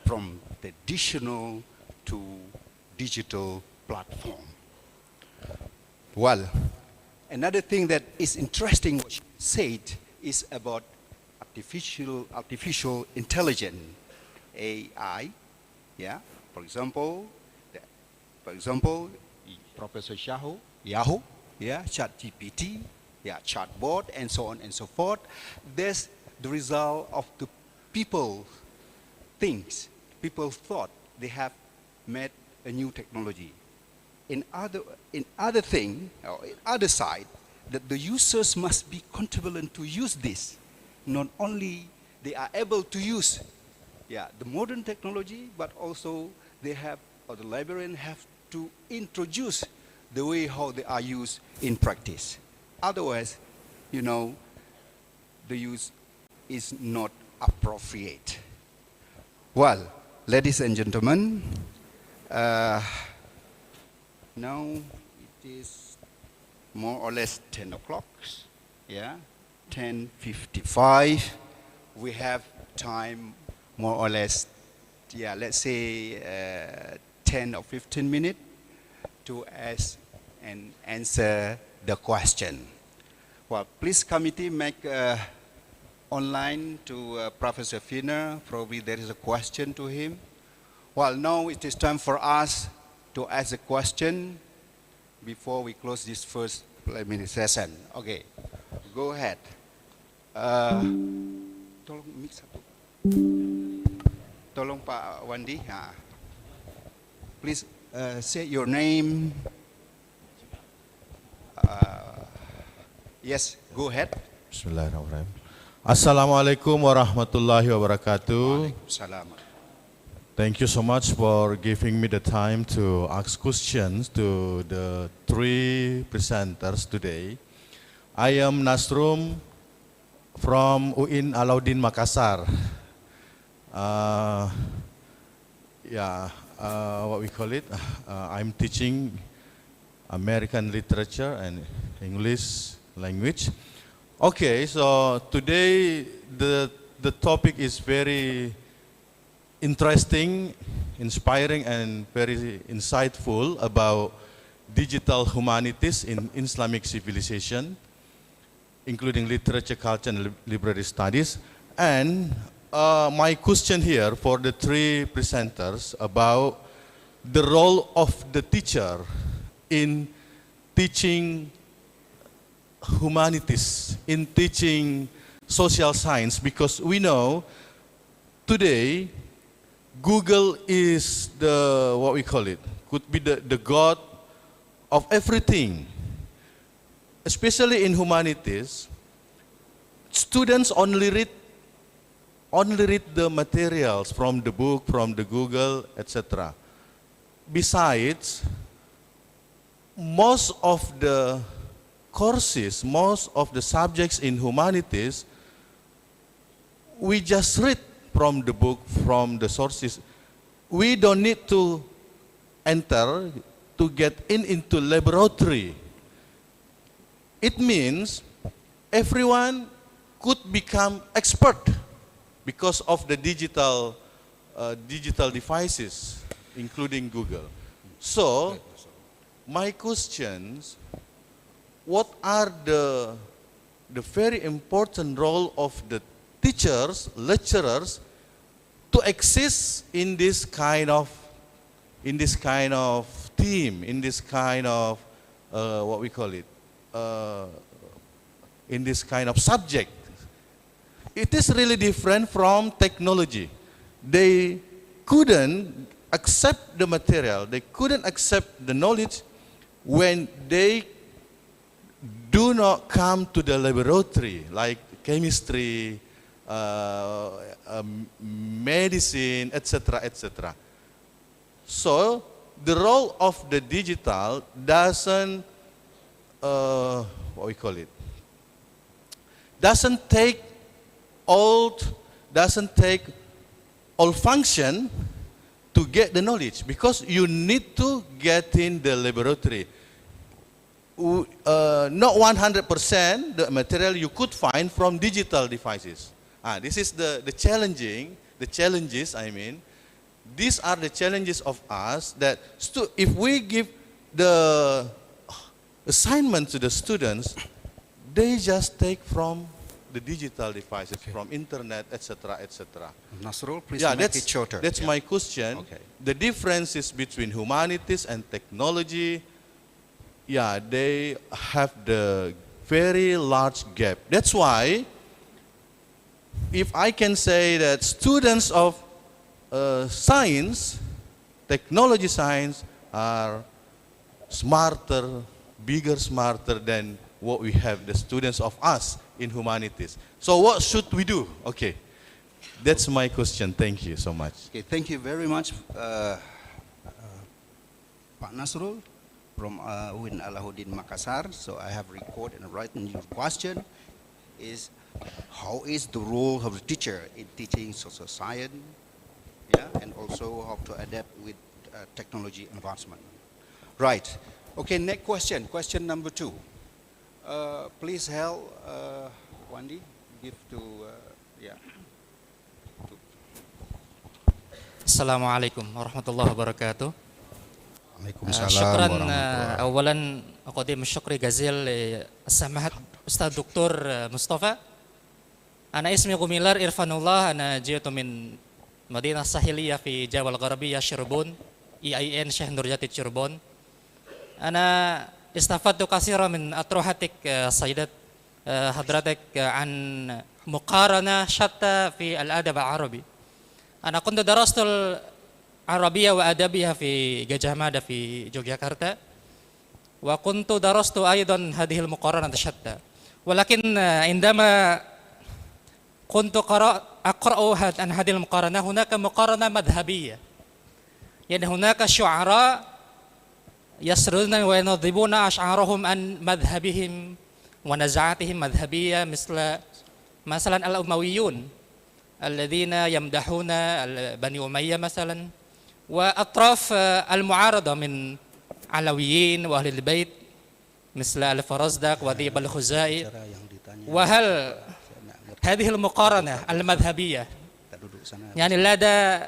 from traditional to digital platform. Well, another thing that is interesting what she said is about artificial intelligence, AI. Yeah, for example, Professor Yahoo, yeah, ChatGPT, yeah, chatbot, and so on and so forth. That's the result of the people things. People thought they have made a new technology. In other thing, or in other side, that the users must be comfortable to use this. Not only they are able to use, yeah, the modern technology, but also they have, or the librarian have to introduce the way how they are used in practice. Otherwise, you know, the use is not appropriate. Well, ladies and gentlemen, now it is more or less 10 o'clock, yeah, 10:55. We have time more or less, yeah, let's say 10 or 15 minutes to ask and answer the question. Well, please committee make online to Professor Finner. Probably there is a question to him. Well, now it is time for us to ask a question before we close this first preliminary session. Okay, go ahead. Tolong mic satu. Tolong Pak Wandi. Please say your name. Yes, go ahead. Bismillahirrahmanirrahim. Assalamualaikum warahmatullahi wabarakatuh. Waalaikumsalam. Thank you so much for giving me the time to ask questions to the three presenters today. I am Nasrum from UIN Alauddin Makassar. What we call it? I'm teaching American literature and English language. Okay, so today the topic is very interesting, inspiring, and very insightful about digital humanities in Islamic civilization, including literature, culture, and library studies. And my question here for the three presenters about the role of the teacher in teaching humanities, in teaching social science, because we know today Google is the, what we call it, could be the god of everything. Especially in humanities, students only read the materials from the book, from the Google, etc. Besides, most of the courses, most of the subjects in humanities, we just read from the book, from the sources. We don't need to enter, to get into laboratory. It means everyone could become expert because of the digital devices, including Google. So, my questions, what are the very important role of the teachers, lecturers, to exist in this kind of team, in this kind of what we call it, in this kind of subject? It is really different from technology. They couldn't accept the material, they couldn't accept the knowledge when they do not come to the laboratory, like chemistry, medicine, etc., etc. So, the role of the digital doesn't, what we call it, doesn't take all function to get the knowledge, because you need to get in the laboratory. Not 100% the material you could find from digital devices. This is the challenges, I mean. These are the challenges of us, that if we give the assignment to the students, they just take from the digital devices, from internet, etc., etc. Nasrul, please make it shorter. That's my question. Okay. The differences between humanities and technology, yeah, they have the very large gap. That's why, if I can say that students of science, technology science, are smarter, smarter than what we have the students of us in humanities. So what should we do? Okay, that's my question. Thank you so much. Okay, thank you very much, Pak Nasrul from UIN Alauddin Makassar. So I have recorded and written your question is, how is the role of the teacher in teaching social science, yeah, and also how to adapt with technology advancement. Right. Okay, next question. Question number 2. Please help Wandi give to yeah. Assalamualaikum warahmatullahi wabarakatuh. Waalaikumsalam شكرا warahmatullahi. أولا أقدم الشكر جزيل لسماحة أستاذ دكتور مصطفى. أنا اسمي غميلار إرفان الله. أنا جئت من مدينة ساحلية في جاوا الغربية شربون EIN شيخ نورجاتي شربون. أنا استفدت كثيرا من أطروحتك سيدة حضرتك عن مقارنة شتى في الأدب العربي. أنا كنت درست العربية وأدبية في Gajah Mada في يوغياكارتا، وكنت درست أيضا هذه المقارنة شتى، ولكن عندما كنت أقرأ عن هذه المقارنة هناك مقارنة مذهبية، يعني هناك شعراء يسردون وينظمون أشعارهم عن مذهبهم ونزعاتهم مذهبية، مثلا الأمويون الذين يمدحون بني أمية مثلا، وأطراف المعارضة من علويين وأهل البيت مثل الفرزدق وذيب الخزائي. وهل هذه المقارنة المذهبية يعني لدى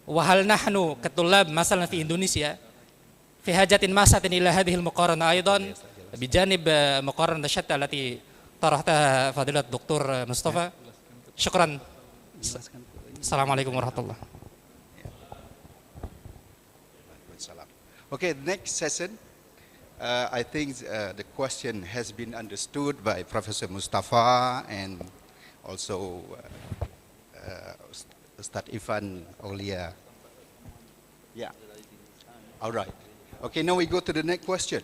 وهل نحن كطلاب مثلا في إندونيسيا في حاجة ماسة إلى هذه المقارنة أيضا بجانب مقارنة شتى التي طرحتها فضيلة الدكتور مصطفى؟ شكرا. السلام عليكم ورحمة الله. Okay, next session. I think the question has been understood by Professor Mustafa and also Ustad Ivan Aulia. Yeah. All right. Okay, now we go to the next question.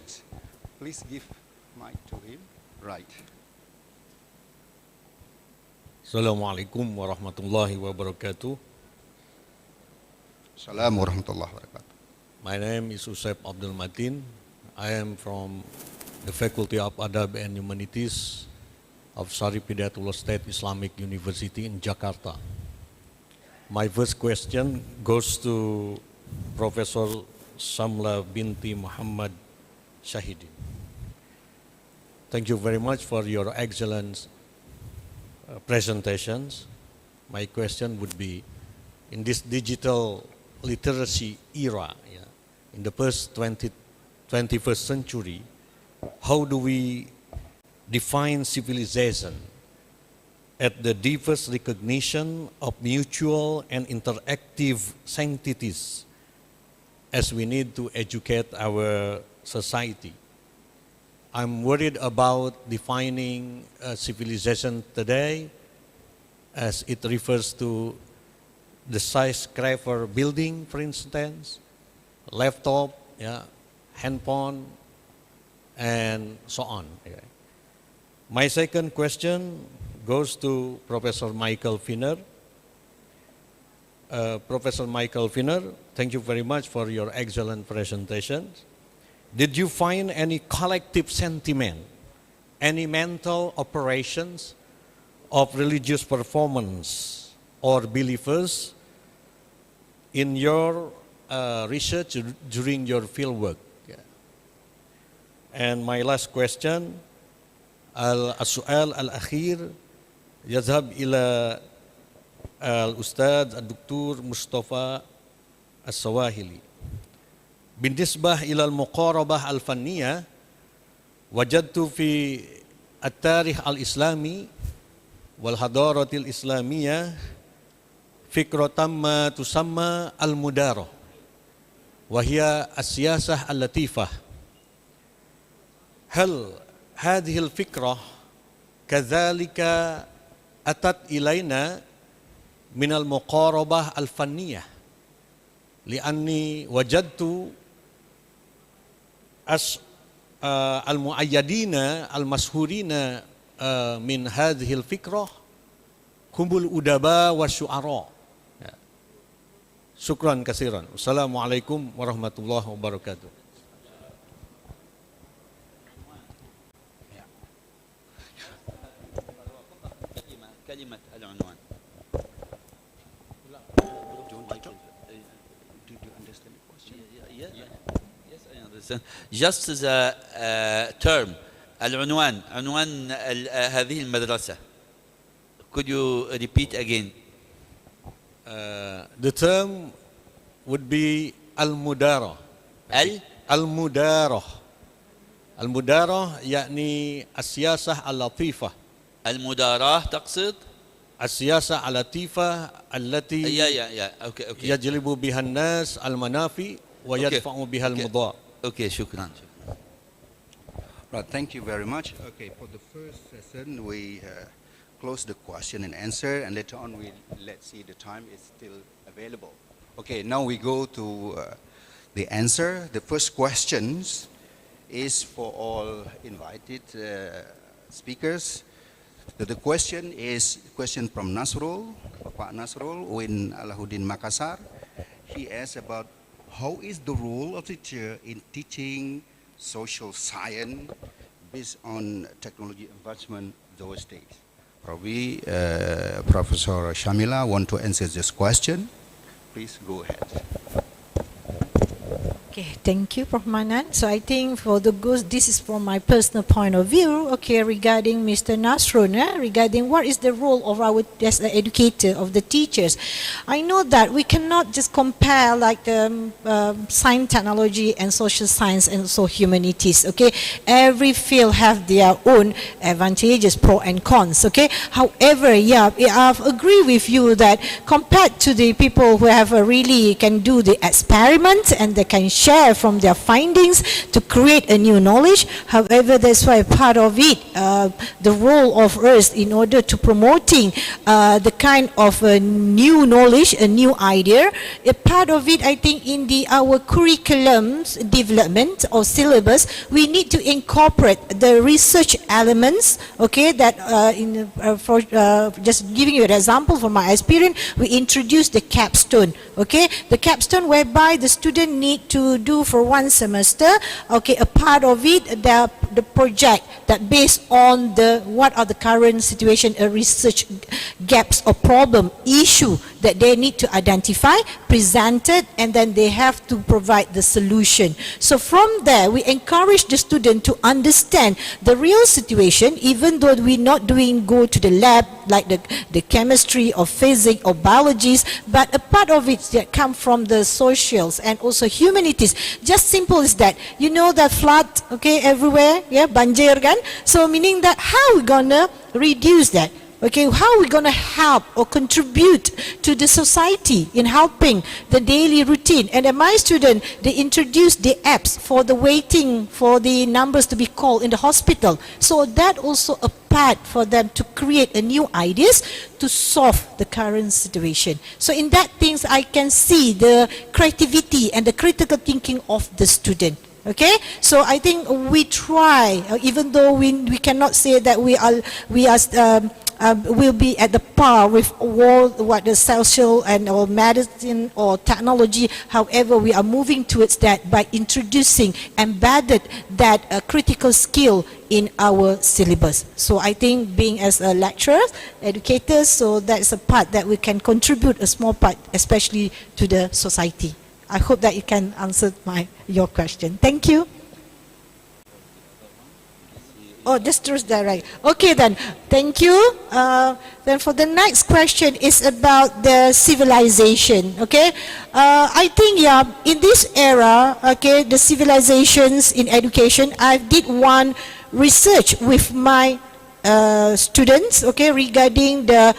Please give mic to him. Right. Assalamualaikum warahmatullahi wabarakatuh. Assalamualaikum warahmatullahi wabarakatuh. My name is Usep Abdul Matin. I am from the Faculty of Adab and Humanities of Sarif Hidayatullah State Islamic University in Jakarta. My first question goes to Professor Samla binti Muhammad Shahidin. Thank you very much for your excellent presentations. My question would be, in this digital literacy era, in the first 21st century, how do we define civilization at the deepest recognition of mutual and interactive sanctities as we need to educate our society? I'm worried about defining civilization today as it refers to the skyscraper building, for instance, laptop, handphone, and so on. My second question goes to Professor Michael Finner. Professor Michael Finner, thank you very much for your excellent presentations. Did you find any collective sentiment, any mental operations of religious performance or believers in your research during your fieldwork? And my last question, السؤال الأخير يذهب إلى الأستاذ الدكتور مصطفى السواهلي. بالنسبة إلى المقاربة الفنية، وجدت في التاريخ الإسلامي والحضارة الإسلامية فكرة ما تسمى المدارة، وهي السياسة اللطيفة هل هذه الفكرة كذلك أتت إلينا من المقاربة الفنية، لأني وجدت المؤيدين المشهورين من هذه الفكرة هم الأدباء والشعراء. شكرا كثيرا. والسلام عليكم ورحمة الله وبركاته. كلمة العنوان. Yes, I understand. Just the term, العنوان، عنوان هذه المدرسة. Could you repeat again? The term would be al-mudara. Al-mudara. Al-mudara يعني السياسة اللطيفة. المداراة تقصد؟ السياسة اللطيفة التي okay. يجلب بها الناس المنافع ويدفع بها المضار. Okay, شكرا. Right, thank you very much. Okay, for the first session, we close the question and answer, and later on let's see the time is still available. Okay, now we go to the answer. The first questions is for all invited speakers. The question is question from Nasrul, Pak Nasrul, in Alahuddin Makassar. He asks about how is the role of teacher in teaching social science based on technology advancement those days. Probably Professor Shamila want to answer this question. Please go ahead. Okay, thank you, Prof. Manan. So I think for the goals, this is from my personal point of view, okay, regarding Mr. Nasrun, regarding what is the role of our as an educator, of the teachers. I know that we cannot just compare like the science, technology, and social science and also humanities, okay. Every field have their own advantages, pro and cons, okay. However, yeah, I agree with you that compared to the people who have really can do the experiment and they can share from their findings to create a new knowledge. However, that's why part of it, the role of us in order to promoting the kind of a new knowledge, a new idea, a part of it, I think, in our curriculum's development or syllabus, we need to incorporate the research elements, okay, that for just giving you an example from my experience, we introduced the capstone, okay, the capstone whereby the student need to do for one semester, okay, a part of it, the project that based on what are the current situation, a research gaps or problem, issue that they need to identify, present it, and then they have to provide the solution. So from there, we encourage the student to understand the real situation, even though we're not go to the lab like the chemistry or physics or biologies, but a part of it that come from the socials and also humanities. Just simple as that. You know that flood, okay, everywhere, yeah, banjir kan? So meaning that how we gonna reduce that? Okay, how are we going to help or contribute to the society in helping the daily routine? And my student, they introduced the apps for the waiting for the numbers to be called in the hospital. So that also a part for them to create a new ideas to solve the current situation. So in that things, I can see the creativity and the critical thinking of the student. Okay, so I think we try, even though we cannot say that we will be at the par with all what the social and or medicine or technology. However, we are moving towards that by introducing embedded that critical skill in our syllabus. So I think being as a lecturer, educators, so that's a part that we can contribute a small part, especially to the society. I hope that you can answer your question. Thank you. Oh, just direct. Okay then, thank you. Then for the next question is about the civilization, okay? I think, yeah, in this era, okay, the civilizations in education, I did one research with my students, okay, regarding the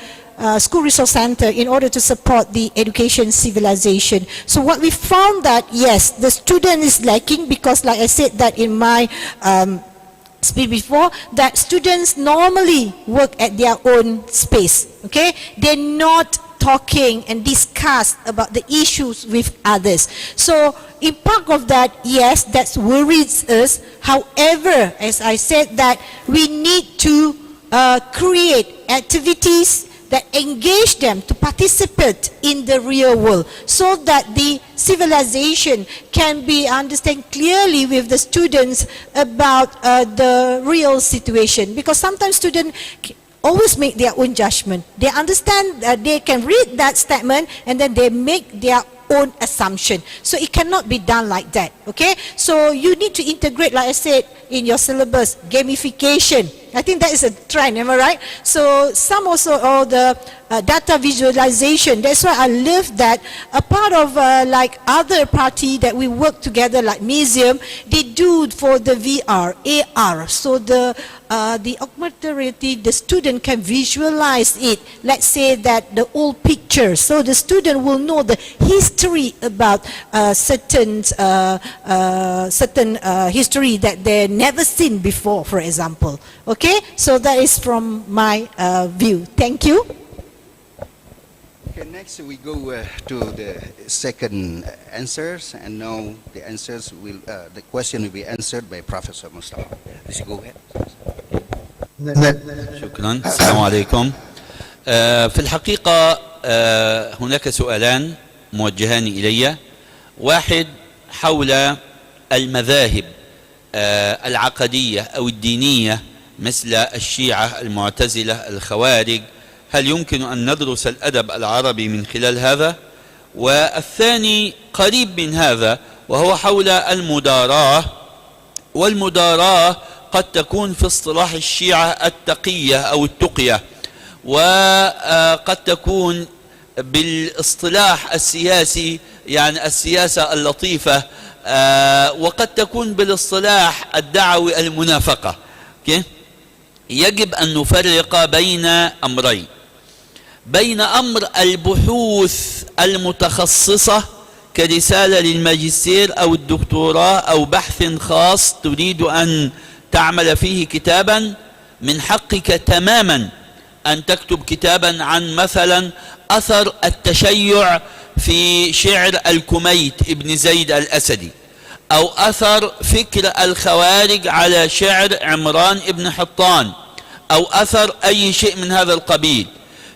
school resource center in order to support the education civilization. So what we found that, yes, the student is lacking because like I said that in my explained before, that students normally work at their own space, okay? They're not talking and discuss about the issues with others. So in part of that, yes, that worries us. However, as I said, that we need to create activities that engage them to participate in the real world, so that the civilization can be understand clearly with the students about the real situation. Because sometimes students always make their own judgment. They understand that they can read that statement and then they make their own assumption. So it cannot be done like that, okay? So you need to integrate, like I said, in your syllabus, gamification. I think that is a trend, am I right? So some also, all the data visualization. That's why I love that a part of like other party that we work together, like museum, they do for the VR, AR. So the augmented reality, the student can visualize it. Let's say that the old picture, so the student will know the history about certain history that they never seen before, for example. Okay, so that is from my view. Thank you. Okay, next we go to the second answers, and now the answers will, the question will be answered by Professor Mustafa. Please go ahead. شكرا. السلام عليكم. في الحقيقة هناك سؤالان موجهان إلي. واحد حول المذاهب العقدية أو الدينية مثل الشيعة، المعتزلة، الخوارج. هل يمكن أن ندرس الأدب العربي من خلال هذا؟ والثاني قريب من هذا، وهو حول المداراة. والمداراة قد تكون في اصطلاح الشيعة التقية أو التقية، وقد تكون بالاصطلاح السياسي يعني السياسة اللطيفة، وقد تكون بالاصطلاح الدعوي المنافقة. يجب أن نفرق بين أمرين، بين أمر البحوث المتخصصة كرسالة للماجستير أو الدكتوراه أو بحث خاص تريد أن تعمل فيه كتابا، من حقك تماما أن تكتب كتابا عن مثلا أثر التشيع في شعر الكميت ابن زيد الأسدي، أو أثر فكر الخوارج على شعر عمران ابن حطان، أو أثر أي شيء من هذا القبيل.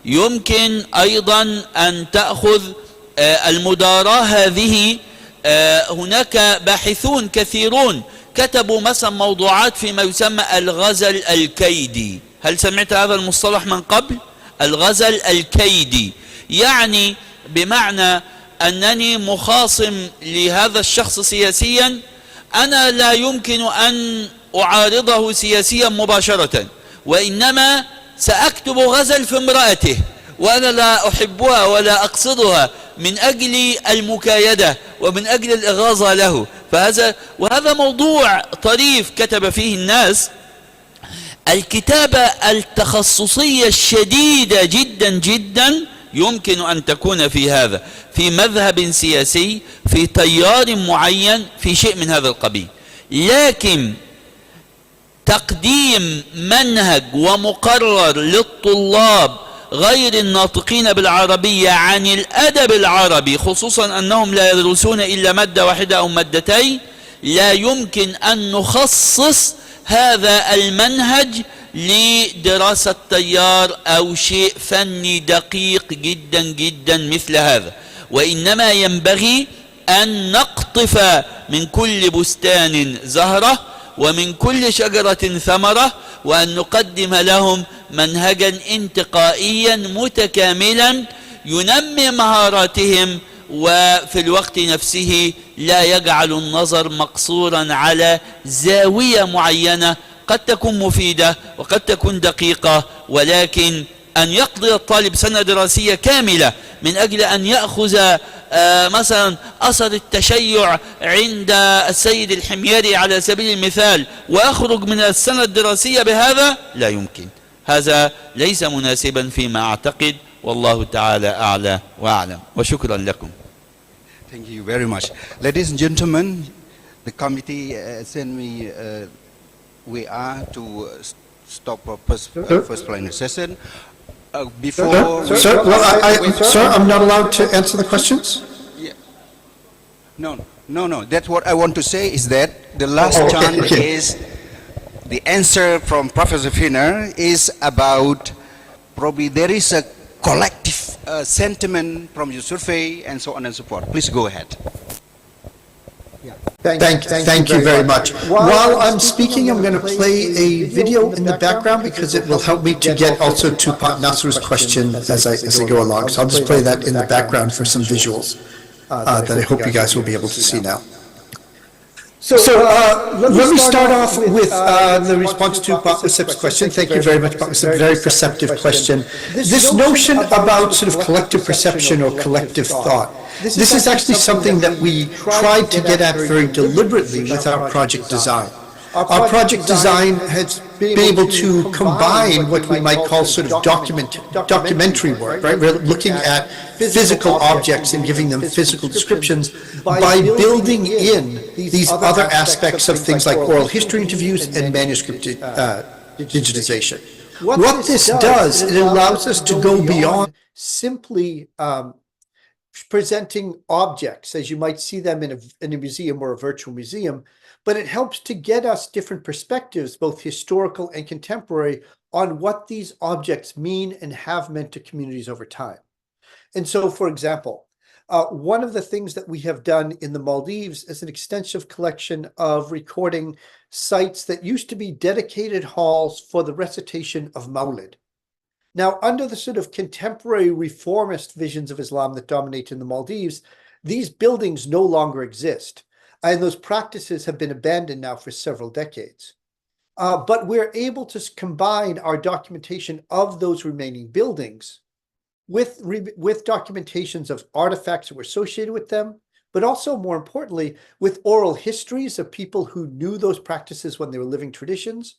يمكن أيضا أن تأخذ المداراة هذه. هناك باحثون كثيرون كتبوا مثلا موضوعات فيما يسمى الغزل الكيدي. هل سمعت هذا المصطلح من قبل؟ الغزل الكيدي يعني بمعنى أنني مخاصم لهذا الشخص سياسيا، أنا لا يمكن أن أعارضه سياسيا مباشرة، وإنما سأكتب غزل في امرأته وأنا لا أحبها ولا أقصدها من أجل المكايدة ومن أجل الإغاظة له. وهذا موضوع طريف كتب فيه الناس. الكتابة التخصصية الشديدة جدا جدا يمكن أن تكون في هذا، في مذهب سياسي، في تيار معين، في شيء من هذا القبيل. لكن تقديم منهج ومقرر للطلاب غير الناطقين بالعربية عن الأدب العربي، خصوصا أنهم لا يدرسون إلا مادة واحدة أو مادتين، لا يمكن أن نخصص هذا المنهج لدراسة تيار أو شيء فني دقيق جدا جدا مثل هذا. وإنما ينبغي أن نقطف من كل بستان زهرة ومن كل شجرة ثمرة، وأن نقدم لهم منهجا انتقائيا متكاملا ينمي مهاراتهم، وفي الوقت نفسه لا يجعل النظر مقصورا على زاوية معينة قد تكون مفيدة وقد تكون دقيقة، ولكن أن يقضي الطالب سنة دراسية كاملة من أجل أن يأخذ مثلا أثر التشيع عند السيد الحميري على سبيل المثال وأخرج من السنة الدراسية بهذا، لا يمكن. هذا ليس مناسبا فيما أعتقد، والله تعالى أعلى وأعلم، وشكرا لكم. Thank you very much. Ladies and gentlemen, the committee sent me we are to stop our first plenary session. Before Sir, sir, I'm not allowed to answer the questions? Yeah. No. That's what I want to say is that the last okay, chance okay. is the answer from Professor Finner is about probably there is a collective sentiment from your survey and so on and so forth. Please go ahead. Thank you very much. While I'm speaking, I'm going to play a video in the background because it will help me to get also to Pak Nasru's question as I go along. So I'll just play that in the background for some visuals that I hope you guys will be able to see now. So let me start off with the response to Pak Usep's question. Thank you very much, Pak Usep. Very perceptive question. This notion about sort of collective perception or collective thought, this is actually something that we tried to get at very deliberately with our project design. Our project design has been able to combine what we might call sort of documentary work, right? We're looking at physical objects and giving them physical descriptions by building in these other aspects of things like oral history interviews and manuscript digitization. What this does, it allows us to go beyond simply presenting objects as you might see them in a museum or a virtual museum, but it helps to get us different perspectives, both historical and contemporary, on what these objects mean and have meant to communities over time. And so, for example, one of the things that we have done in the Maldives is an extensive collection of recording sites that used to be dedicated halls for the recitation of Mawlid. Now, under the sort of contemporary reformist visions of Islam that dominate in the Maldives, these buildings no longer exist. And those practices have been abandoned now for several decades. But we're able to combine our documentation of those remaining buildings with documentations of artifacts that were associated with them, but also, more importantly, with oral histories of people who knew those practices when they were living traditions,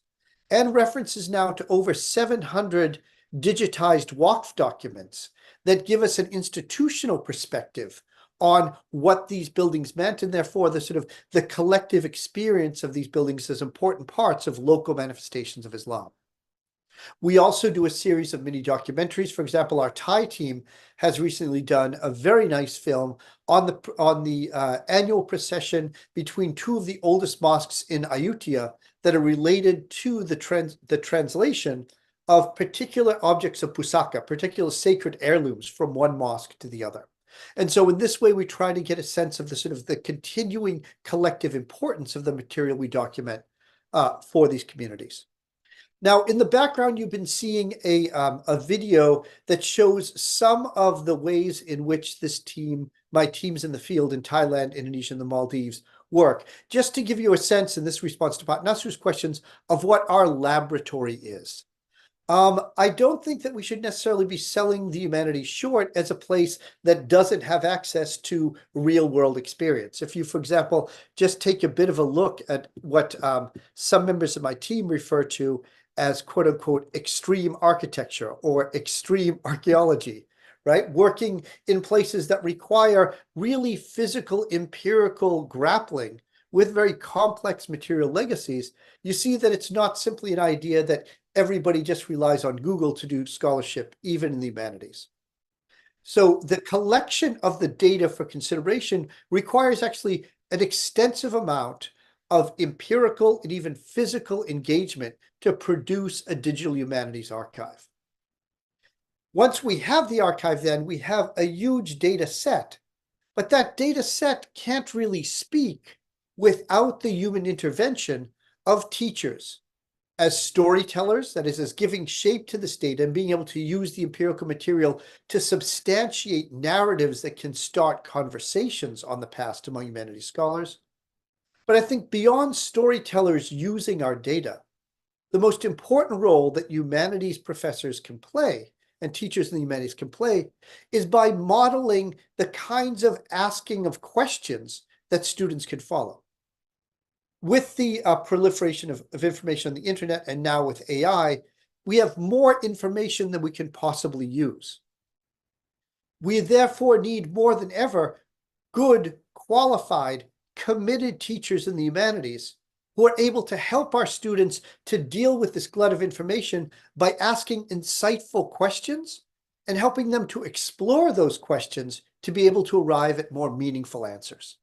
and references now to over 700 digitized Waqf documents that give us an institutional perspective on what these buildings meant, and therefore the collective experience of these buildings as important parts of local manifestations of Islam. We also do a series of mini documentaries. For example, our Thai team has recently done a very nice film on the annual procession between two of the oldest mosques in Ayutthaya that are related to the translation of particular objects of pusaka, particular sacred heirlooms from one mosque to the other. And so in this way, we try to get a sense of the continuing collective importance of the material we document for these communities. Now, in the background, you've been seeing a video that shows some of the ways in which my teams in the field in Thailand, Indonesia, and the Maldives work, just to give you a sense in this response to Pak Nasru's questions of what our laboratory is. I don't think that we should necessarily be selling the humanities short as a place that doesn't have access to real world experience. If you, for example, just take a bit of a look at what some members of my team refer to as quote unquote extreme architecture or extreme archaeology, right? Working in places that require really physical, empirical grappling with very complex material legacies, you see that it's not simply an idea that everybody just relies on Google to do scholarship, even in the humanities. So the collection of the data for consideration requires actually an extensive amount of empirical and even physical engagement to produce a digital humanities archive. Once we have the archive, then we have a huge data set, but that data set can't really speak without the human intervention of teachers as storytellers, that is, as giving shape to this data and being able to use the empirical material to substantiate narratives that can start conversations on the past among humanities scholars. But I think beyond storytellers using our data, the most important role that humanities professors can play and teachers in the humanities can play is by modeling the kinds of asking of questions that students can follow. With the proliferation of information on the internet and now with AI, we have more information than we can possibly use. We therefore need more than ever good, qualified, committed teachers in the humanities who are able to help our students to deal with this glut of information by asking insightful questions and helping them to explore those questions to be able to arrive at more meaningful answers.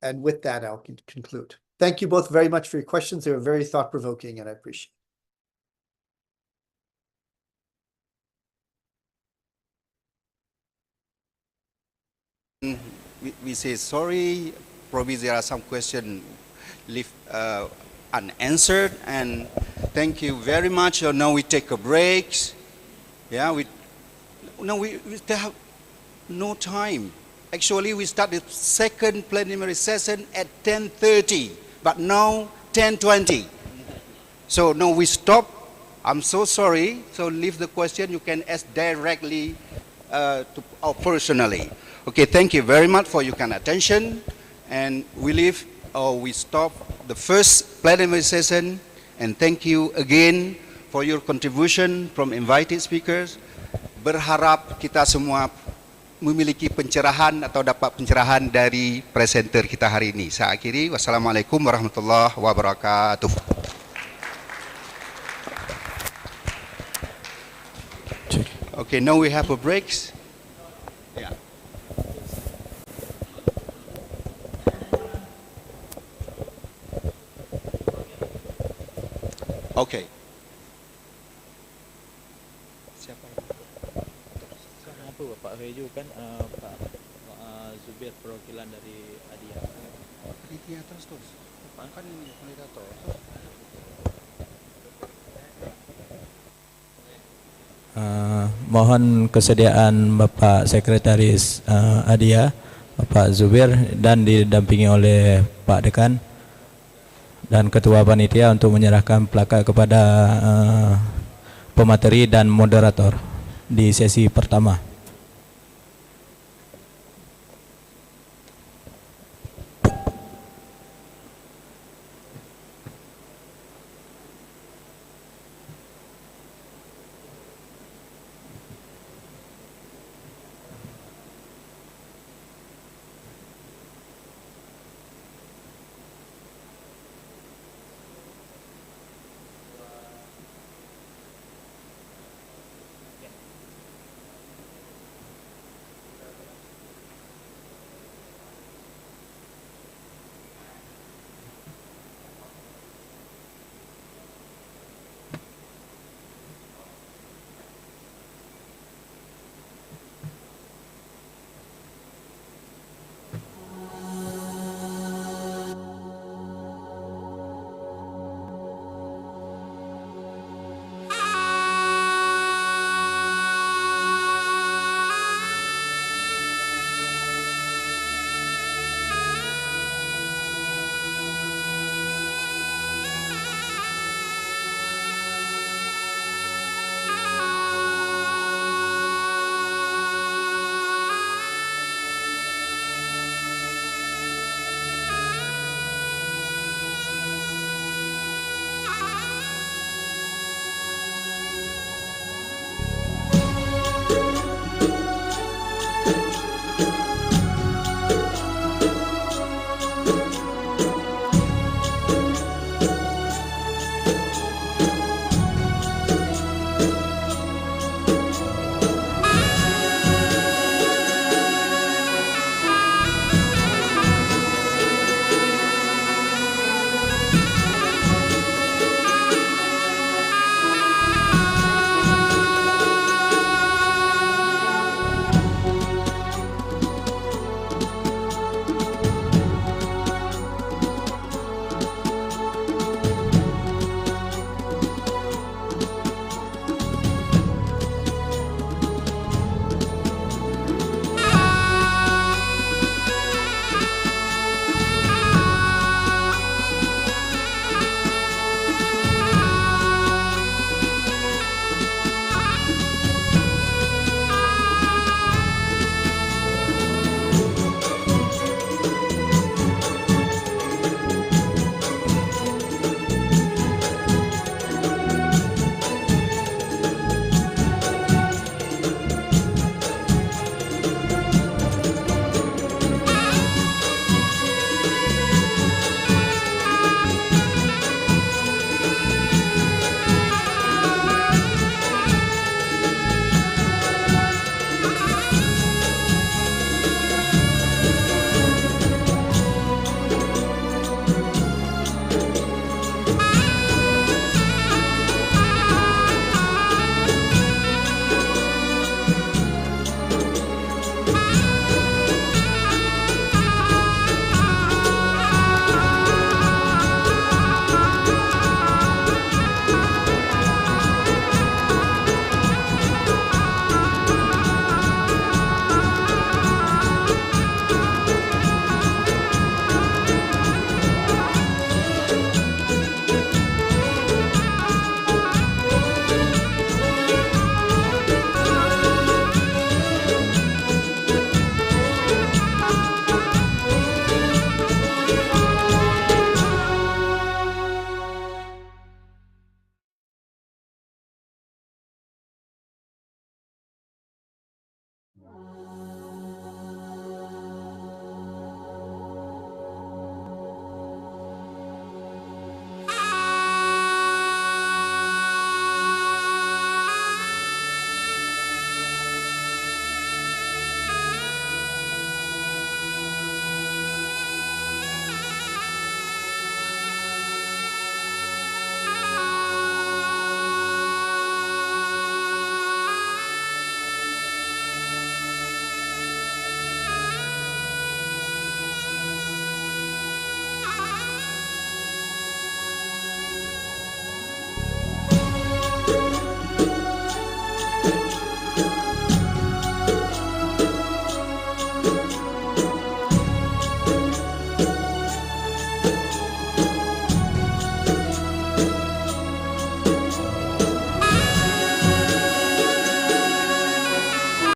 And with that, I'll conclude. Thank you both very much for your questions. They were very thought-provoking, and I appreciate it. We say sorry, probably there are some questions left unanswered, and thank you very much. Now we take a break. Yeah, we still have no time. Actually, we start the second plenary session at 10:30, but now 10:20. So now we stop. I'm so sorry. So leave the question. You can ask directly personally. Okay, thank you very much for your kind attention. And we stop the first plenary session. And thank you again for your contribution from invited speakers. Berharap kita semua memiliki pencerahan atau dapat pencerahan dari presenter kita hari ini. Saya akhiri. Wassalamualaikum warahmatullahi wabarakatuh. Okay, now we have a break. Yeah. Okay. Siapa? Apa Bapak Reju kan Pak Zubir perwakilan dari Adia. Penelitian terus. Kan ini penelitian. Mohon kesediaan Bapak Sekretaris Adia, Bapak Zubir, dan didampingi oleh Pak Dekan dan Ketua Panitia untuk menyerahkan plakat kepada pemateri dan moderator di sesi pertama.